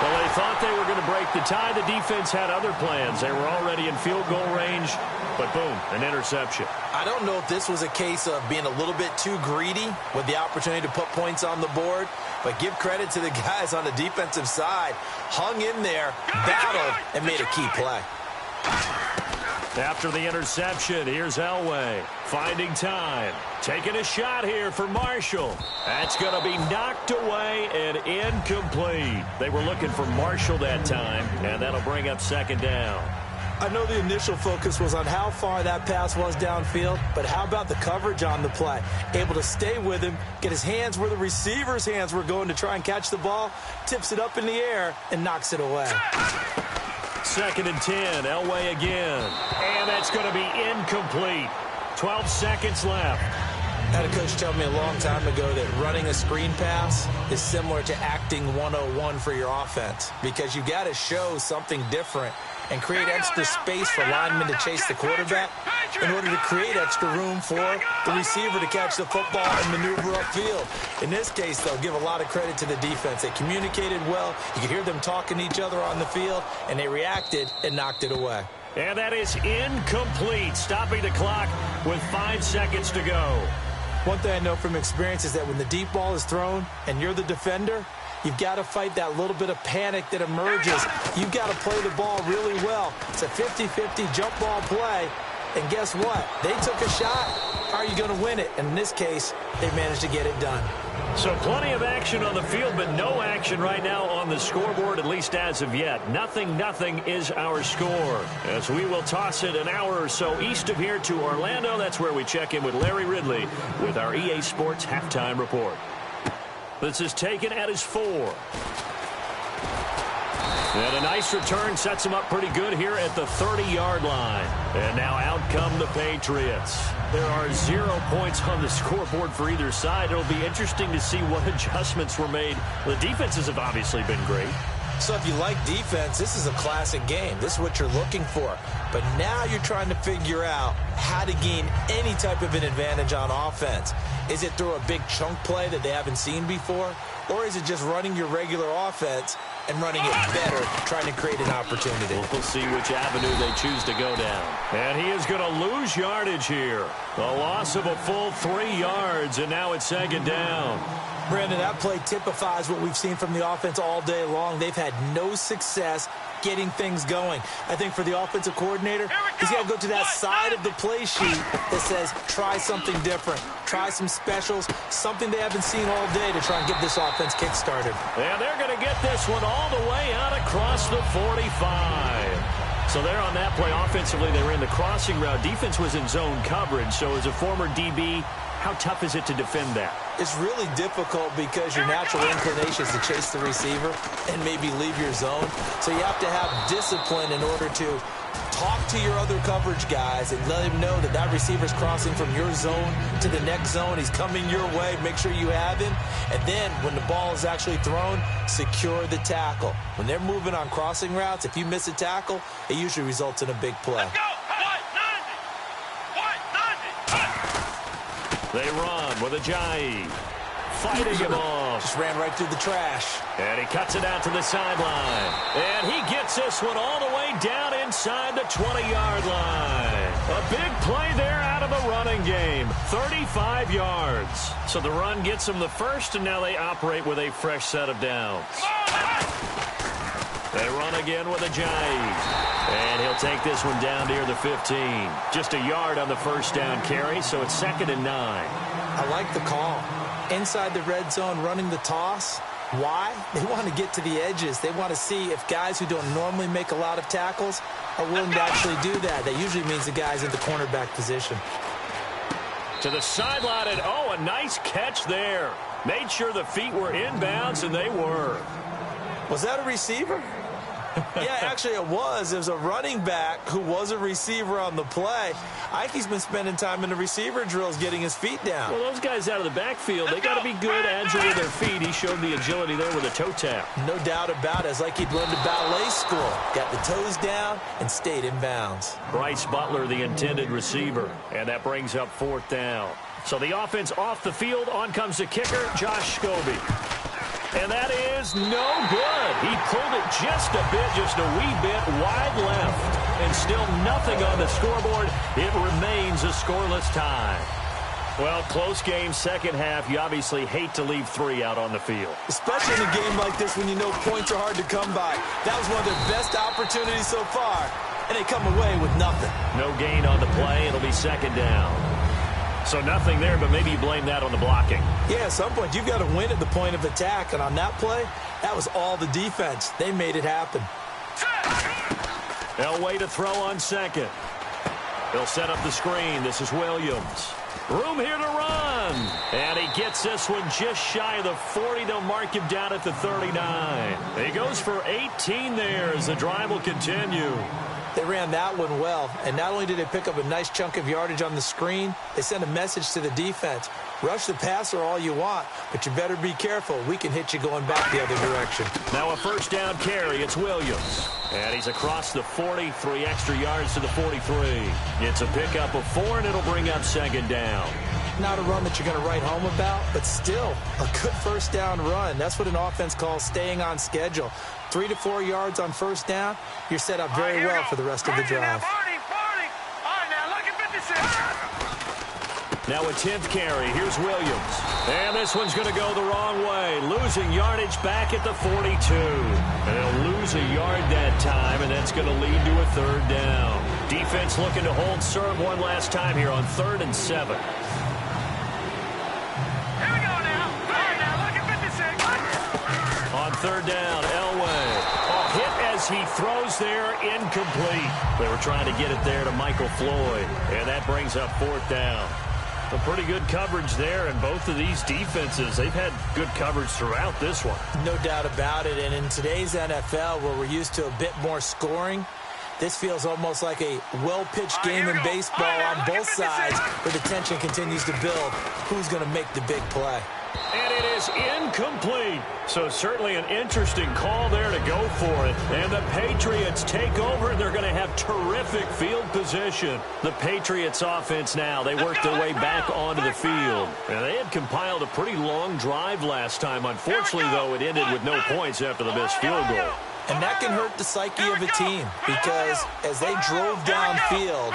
Well, they thought they were going to break the tie. The defense had other plans. They were already in field goal range, but boom, an interception. I don't know if this was a case of being a little bit too greedy with the opportunity to put points on the board, but give credit to the guys on the defensive side. Hung in there, battled, and made a key play. After the interception, here's Elway finding time. Taking a shot here for Marshall. That's going to be knocked away and incomplete. They were looking for Marshall that time, and that'll bring up second down. I know the initial focus was on how far that pass was downfield, but how about the coverage on the play? Able to stay with him, get his hands where the receiver's hands were going to try and catch the ball, tips it up in the air, and knocks it away. 2nd and 10, Elway again. And that's going to be incomplete. 12 seconds left. I had a coach tell me a long time ago that running a screen pass is similar to acting 101 for your offense, because you got to show something different and create extra space for linemen to chase the quarterback in order to create extra room for the receiver to catch the football and maneuver upfield. In this case, though, give a lot of credit to the defense. They communicated well. You could hear them talking to each other on the field, and they reacted and knocked it away. And that is incomplete, stopping the clock with 5 seconds to go. One thing I know from experience is that when the deep ball is thrown and you're the defender, you've got to fight that little bit of panic that emerges. You've got to play the ball really well. It's a 50-50 jump ball play. And guess what? They took a shot. How are you going to win it? And in this case, they managed to get it done. So plenty of action on the field, but no action right now on the scoreboard, at least as of yet. 0-0 is our score. As we will toss it an hour or so east of here to Orlando. That's where we check in with Larry Ridley with our EA Sports Halftime Report. This is taken at his 4. And a nice return sets him up pretty good here at the 30-yard line. And now out come the Patriots. There are 0 points on the scoreboard for either side. It'll be interesting to see what adjustments were made. The defenses have obviously been great. So if you like defense, this is a classic game. This is what you're looking for. But now you're trying to figure out how to gain any type of an advantage on offense. Is it through a big chunk play that they haven't seen before? Or is it just running your regular offense and running it better, trying to create an opportunity? We'll see which avenue they choose to go down. And he is going to lose yardage here. A loss of a full 3 yards, and now it's second down. Brandon, that play typifies what we've seen from the offense all day long. They've had no success getting things going. I think for the offensive coordinator, he's got to go to that side of the play sheet that says try something different, try some specials, something they haven't seen all day to try and get this offense kick-started. And they're going to get this one all the way out across the 45. So there on that play, offensively, they ran the crossing route. Defense was in zone coverage, so as a former DB, how tough is it to defend that? It's really difficult because your natural inclination is to chase the receiver and maybe leave your zone. So you have to have discipline in order to talk to your other coverage guys and let him know that that receiver's crossing from your zone to the next zone. He's coming your way. Make sure you have him. And then when the ball is actually thrown, secure the tackle. When they're moving on crossing routes, if you miss a tackle, it usually results in a big play. Let's go. They run with Ajayi. Fighting him off. Just ran right through the trash. And he cuts it out to the sideline. And he gets this one all the way down inside the 20-yard line. A big play there out of the running game. 35 yards. So the run gets them the first, and now they operate with a fresh set of downs. They run again with Ajayi. And he'll take this one down near the 15. Just a yard on the first down carry, so it's 2nd and 9. I like the call. Inside the red zone, running the toss. Why? They want to get to the edges. They want to see if guys who don't normally make a lot of tackles are willing to actually do that. That usually means the guy's in the cornerback position. To the sideline, and a nice catch there. Made sure the feet were inbounds, and they were. Was that a receiver? Yeah, actually it was. It was a running back who was a receiver on the play. Ike's been spending time in the receiver drills getting his feet down. Well, those guys out of the backfield, they got to be good, agile with their feet. He showed the agility there with a toe tap. No doubt about it. It's like he'd learned at ballet school. Got the toes down and stayed in bounds. Bryce Butler, the intended receiver. And that brings up 4th down. So the offense off the field. On comes the kicker, Josh Scobie. And that is no good. He pulled it just a wee bit wide left. And still nothing on the scoreboard. It remains a scoreless tie. Well, close game, second half. You obviously hate to leave 3 out on the field. Especially in a game like this when you know points are hard to come by. That was one of their best opportunities so far. And they come away with nothing. No gain on the play. It'll be second down. So nothing there, but maybe you blame that on the blocking. Yeah, at some point you've got to win at the point of attack. And on that play, that was all the defense. They made it happen. Elway to throw on second. He'll set up the screen. This is Williams. Room here to run. And he gets this one just shy of the 40. They'll mark him down at the 39. He goes for 18 there as the drive will continue. They ran that one well, and not only did they pick up a nice chunk of yardage on the screen, they sent a message to the defense. Rush the passer all you want, but you better be careful. We can hit you going back the other direction. Now a first down carry. It's Williams. And he's across the 40, 3 extra yards to the 43. It's a pickup of 4, and it'll bring up second down. Not a run that you're going to write home about, but still a good first down run. That's what an offense calls staying on schedule. 3 to 4 yards on first down, you're set up very well for the rest of the drive. Now a 10th carry. Here's Williams. And this one's going to go the wrong way. Losing yardage back at the 42. And they'll lose a yard that time, and that's going to lead to a third down. Defense looking to hold serve one last time here on 3rd and 7. On third down, Elway. A hit as he throws there, incomplete. They were trying to get it there to Michael Floyd, and that brings up 4th down. A pretty good coverage there, and both of these defenses, they've had good coverage throughout this one. No doubt about it, and in today's NFL, where we're used to a bit more scoring, this feels almost like a well-pitched game in baseball on both sides, where the tension continues to build. Who's going to make the big play? And it is incomplete. So certainly an interesting call there to go for it. And the Patriots take over, and they're going to have terrific field position. The Patriots offense now, they work their way back onto the field. And they had compiled a pretty long drive last time. Unfortunately, though, it ended with no points after the missed field goal. And that can hurt the psyche of a team, because as they drove downfield,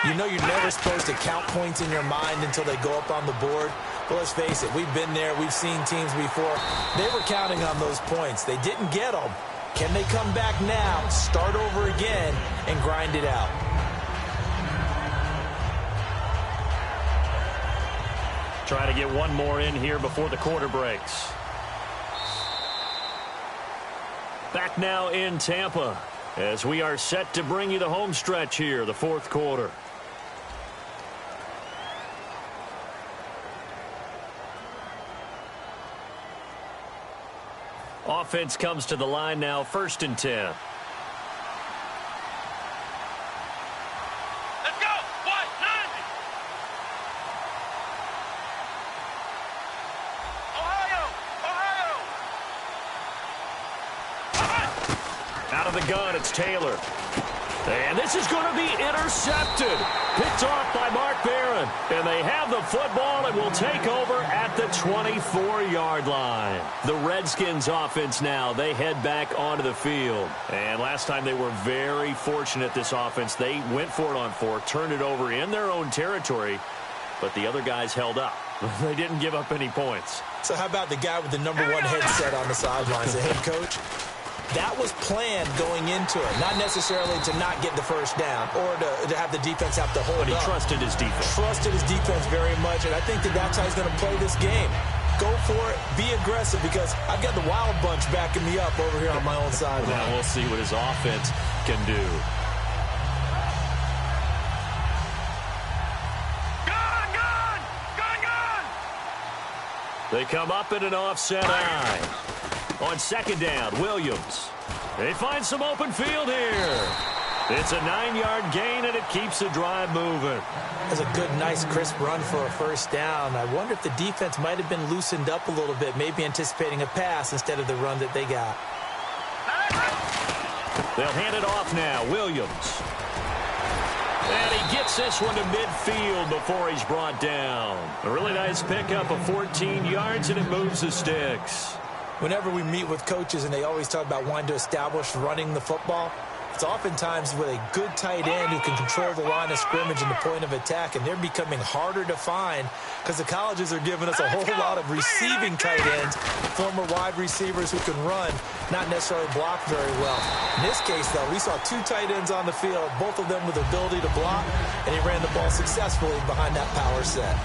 you know you're never supposed to count points in your mind until they go up on the board. Well, let's face it, we've been there. We've seen teams before. They were counting on those points. They didn't get them. Can they come back now, start over again, and grind it out? Try to get one more in here before the quarter breaks. Back now in Tampa as we are set to bring you the home stretch here, the 4th quarter. Offense comes to the line now, 1st and 10. Let's go! What? 90! Ohio! Out of the gun, it's Taylor. And this is going to be intercepted. Picked off by Mark Barron. And they have the football and will take over at the 24-yard line. The Redskins offense now, they head back onto the field. And last time they were very fortunate, this offense. They went for it on 4, turned it over in their own territory, but the other guys held up. They didn't give up any points. So how about the guy with the number 1 headset on the sidelines, the head coach? That was planned going into it, not necessarily to not get the first down or to have the defense have to hold up. But he trusted his defense. Trusted his defense very much, and I think that's how he's going to play this game. Go for it, be aggressive, because I've got the Wild Bunch backing me up over here on my own sideline. Now we'll see what his offense can do. They come up in an offset eye. On second down, Williams. They find some open field here. It's a 9-yard gain, and it keeps the drive moving. That's a good, nice, crisp run for a first down. I wonder if the defense might have been loosened up a little bit, maybe anticipating a pass instead of the run that they got. They'll hand it off now, Williams. And he gets this one to midfield before he's brought down. A really nice pickup of 14 yards, and it moves the sticks. Whenever we meet with coaches and they always talk about wanting to establish running the football, it's oftentimes with a good tight end who can control the line of scrimmage and the point of attack, and they're becoming harder to find because the colleges are giving us a whole lot of receiving tight ends, former wide receivers who can run, not necessarily block very well. In this case, though, we saw 2 tight ends on the field, both of them with the ability to block, and he ran the ball successfully behind that power set.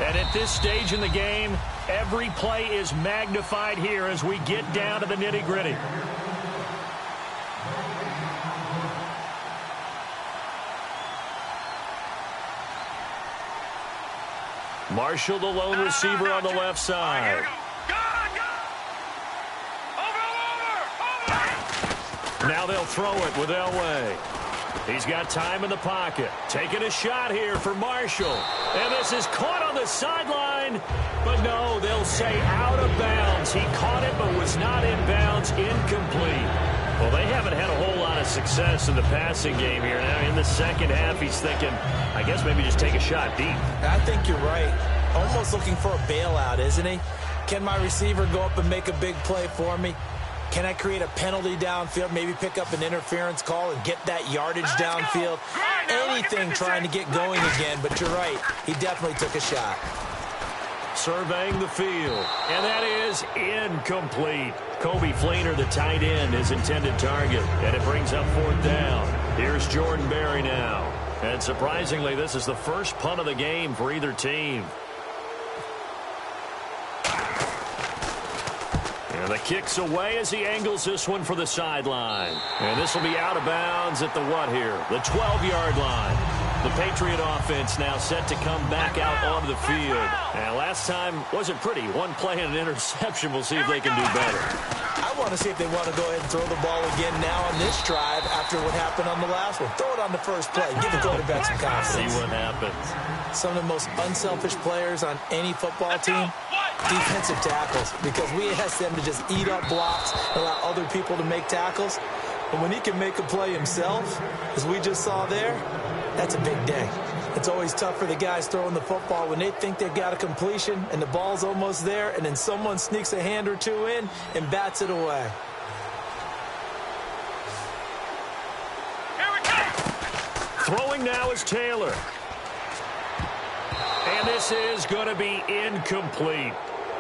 And at this stage in the game, every play is magnified here as we get down to the nitty-gritty. Marshall, the lone receiver on the left side. Now they'll throw it with Elway. He's got time in the pocket. Taking a shot here for Marshall. And this is caught on the sideline. But no, they'll say out of bounds. He caught it but was not in bounds. Incomplete. Well, they haven't had a whole lot of success in the passing game here. Now, in the second half, he's thinking, I guess maybe just take a shot deep. I think you're right. Almost looking for a bailout, isn't he? Can my receiver go up and make a big play for me? Can I create a penalty downfield, maybe pick up an interference call and get that yardage downfield? Anything trying to get going again, but you're right. He definitely took a shot. Surveying the field, and that is incomplete. Kobe Fleener, the tight end, his intended target, and it brings up 4th down. Here's Jordan Berry now. And surprisingly, this is the first punt of the game for either team. And the kick's away as he angles this one for the sideline. And this will be out of bounds at the what here? The 12-yard line. The Patriot offense now set to come back out onto the field. And last time wasn't pretty. One play and an interception. We'll see if they can do better. I want to see if they want to go ahead and throw the ball again now on this drive after what happened on the last one. Throw it on the first play. Give the quarterback some confidence. See what happens. Some of the most unselfish players on any football team, defensive tackles, because we ask them to just eat up blocks and allow other people to make tackles. But when he can make a play himself, as we just saw there, that's a big day. It's always tough for the guys throwing the football when they think they've got a completion and the ball's almost there, and then someone sneaks a hand or two in and bats it away. Throwing now is Taylor. And this is going to be incomplete.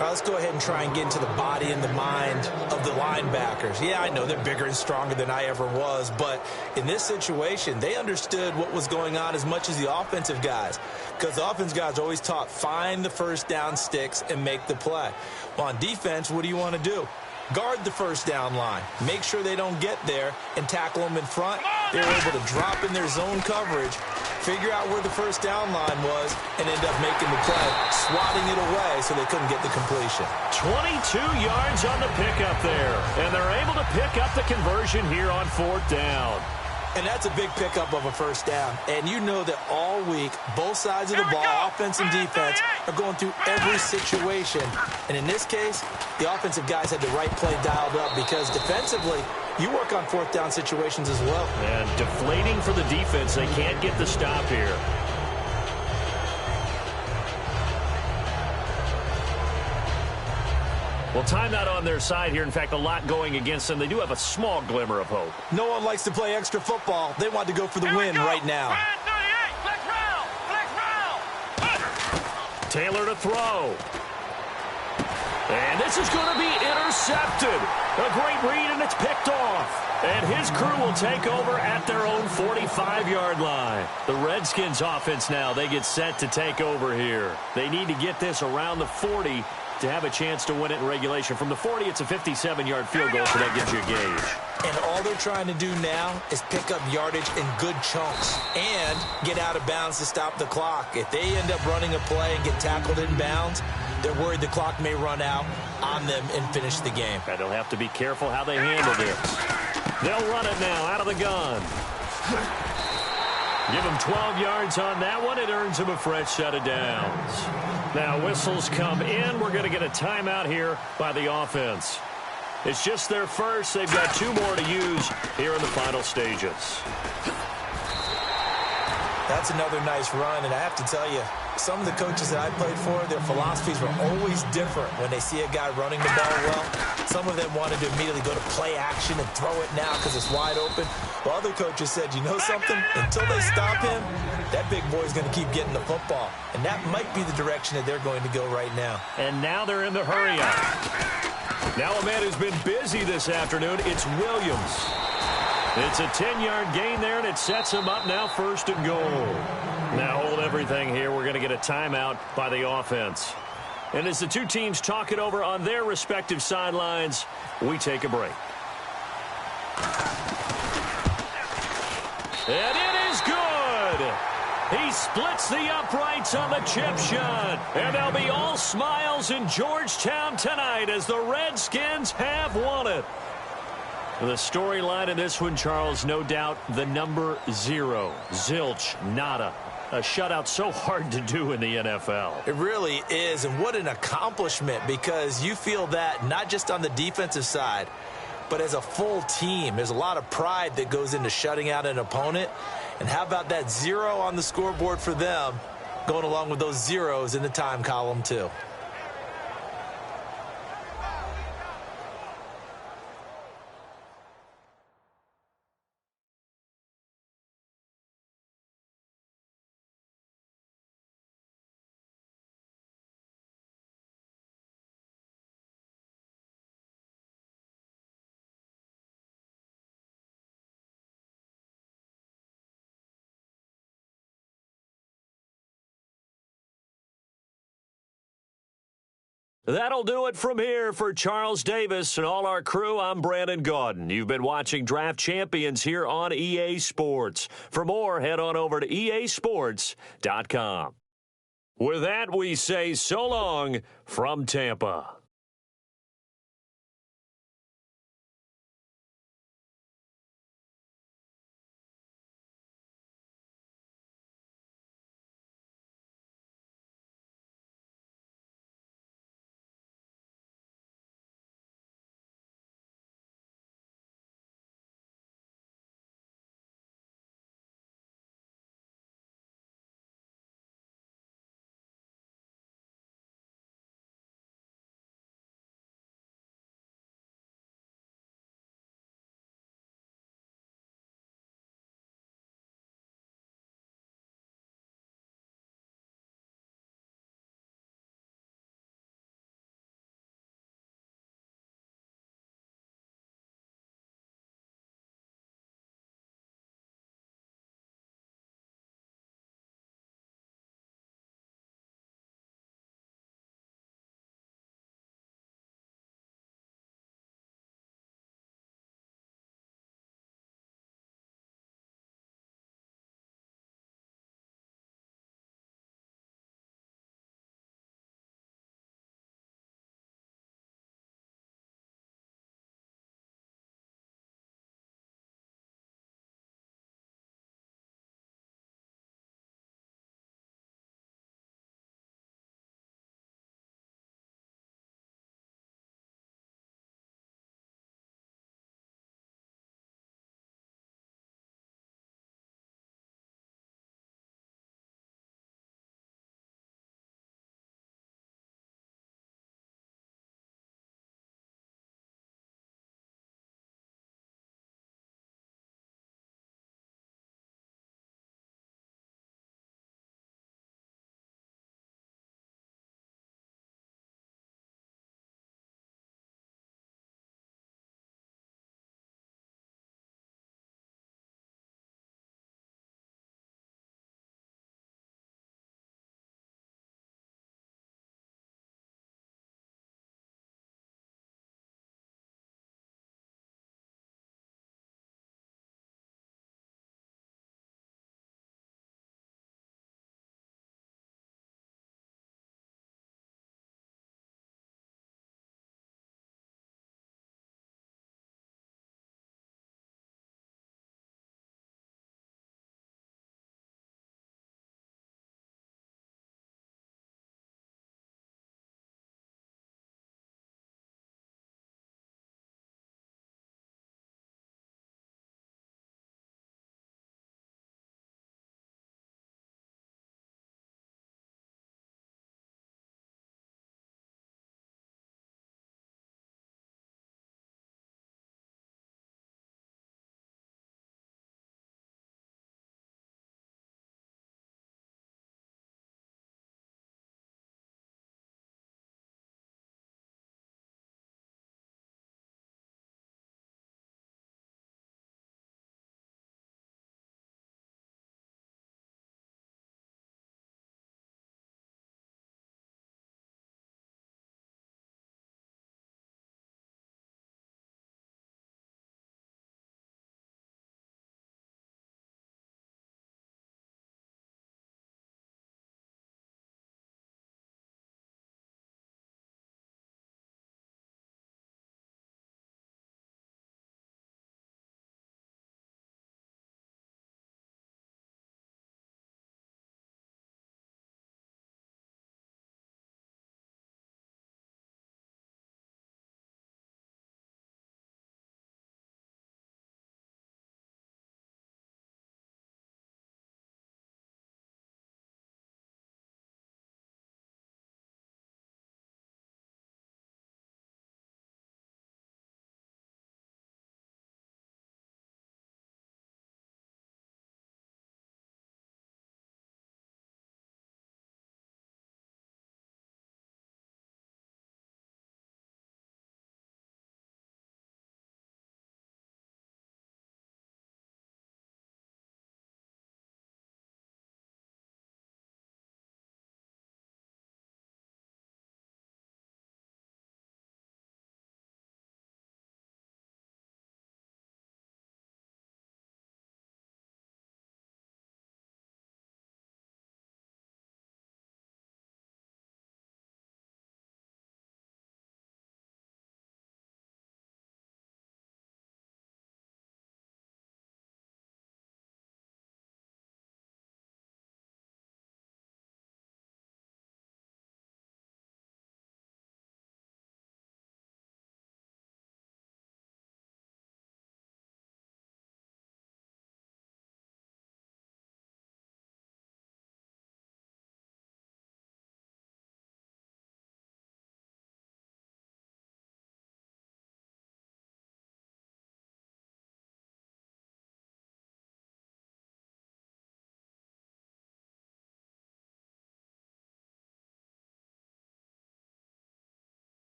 Let's go ahead and try and get into the body and the mind of the linebackers. Yeah, I know they're bigger and stronger than I ever was, but in this situation, they understood what was going on as much as the offensive guys, because the offensive guys are always taught, find the first down sticks and make the play. Well, on defense, what do you want to do? Guard the first down line. Make sure they don't get there and tackle them in front. They were able to drop in their zone coverage, figure out where the first down line was, and end up making the play, swatting it away so they couldn't get the completion. 22 yards on the pickup there, and they're able to pick up the conversion here on 4th down. And that's a big pickup of a first down. And you know that all week, both sides of the ball, offense and defense, are going through every situation. And in this case, the offensive guys had the right play dialed up because defensively, you work on 4th down situations as well. And deflating for the defense. They can't get the stop here. Well, timeout on their side here. In fact, a lot going against them. They do have a small glimmer of hope. No one likes to play extra football. They want to go for the win right now. Taylor to throw. And this is going to be intercepted. A great read, and it's picked off. And his crew will take over at their own 45-yard line. The Redskins offense now, they get set to take over here. They need to get this around the 40 to have a chance to win it in regulation. From the 40, it's a 57-yard field goal, so that gives you a gauge. And all they're trying to do now is pick up yardage in good chunks and get out of bounds to stop the clock. If they end up running a play and get tackled in bounds, they're worried the clock may run out on them and finish the game. And they'll have to be careful how they handle this. They'll run it now out of the gun. Give him 12 yards on that one. It earns him a fresh set of downs. Now whistles come in. We're going to get a timeout here by the offense. It's just their first. They've got 2 more to use here in the final stages. That's another nice run, and I have to tell you, some of the coaches that I played for, their philosophies were always different when they see a guy running the ball well. Some of them wanted to immediately go to play action and throw it now because it's wide open. While other coaches said, you know something? Until they stop him, that big boy's going to keep getting the football. And that might be the direction that they're going to go right now. And now they're in the hurry-up. Now a man who's been busy this afternoon, it's Williams. It's a 10-yard gain there, and it sets him up now 1st and goal. Now hold everything here. We're going to get a timeout by the offense. And as the two teams talk it over on their respective sidelines, we take a break. And it is good. He splits the uprights on the chip shot. And they'll be all smiles in Georgetown tonight as the Redskins have won it. The storyline in this one, Charles, no doubt the number 0. Zilch, nada. A shutout so hard to do in the NFL. It really is, and what an accomplishment, because you feel that not just on the defensive side, but as a full team. There's a lot of pride that goes into shutting out an opponent. And how about that 0 on the scoreboard for them, going along with those zeros in the time column too. That'll do it from here for Charles Davis and all our crew. I'm Brandon Gaudin. You've been watching Draft Champions here on EA Sports. For more, head on over to easports.com. With that, we say so long from Tampa.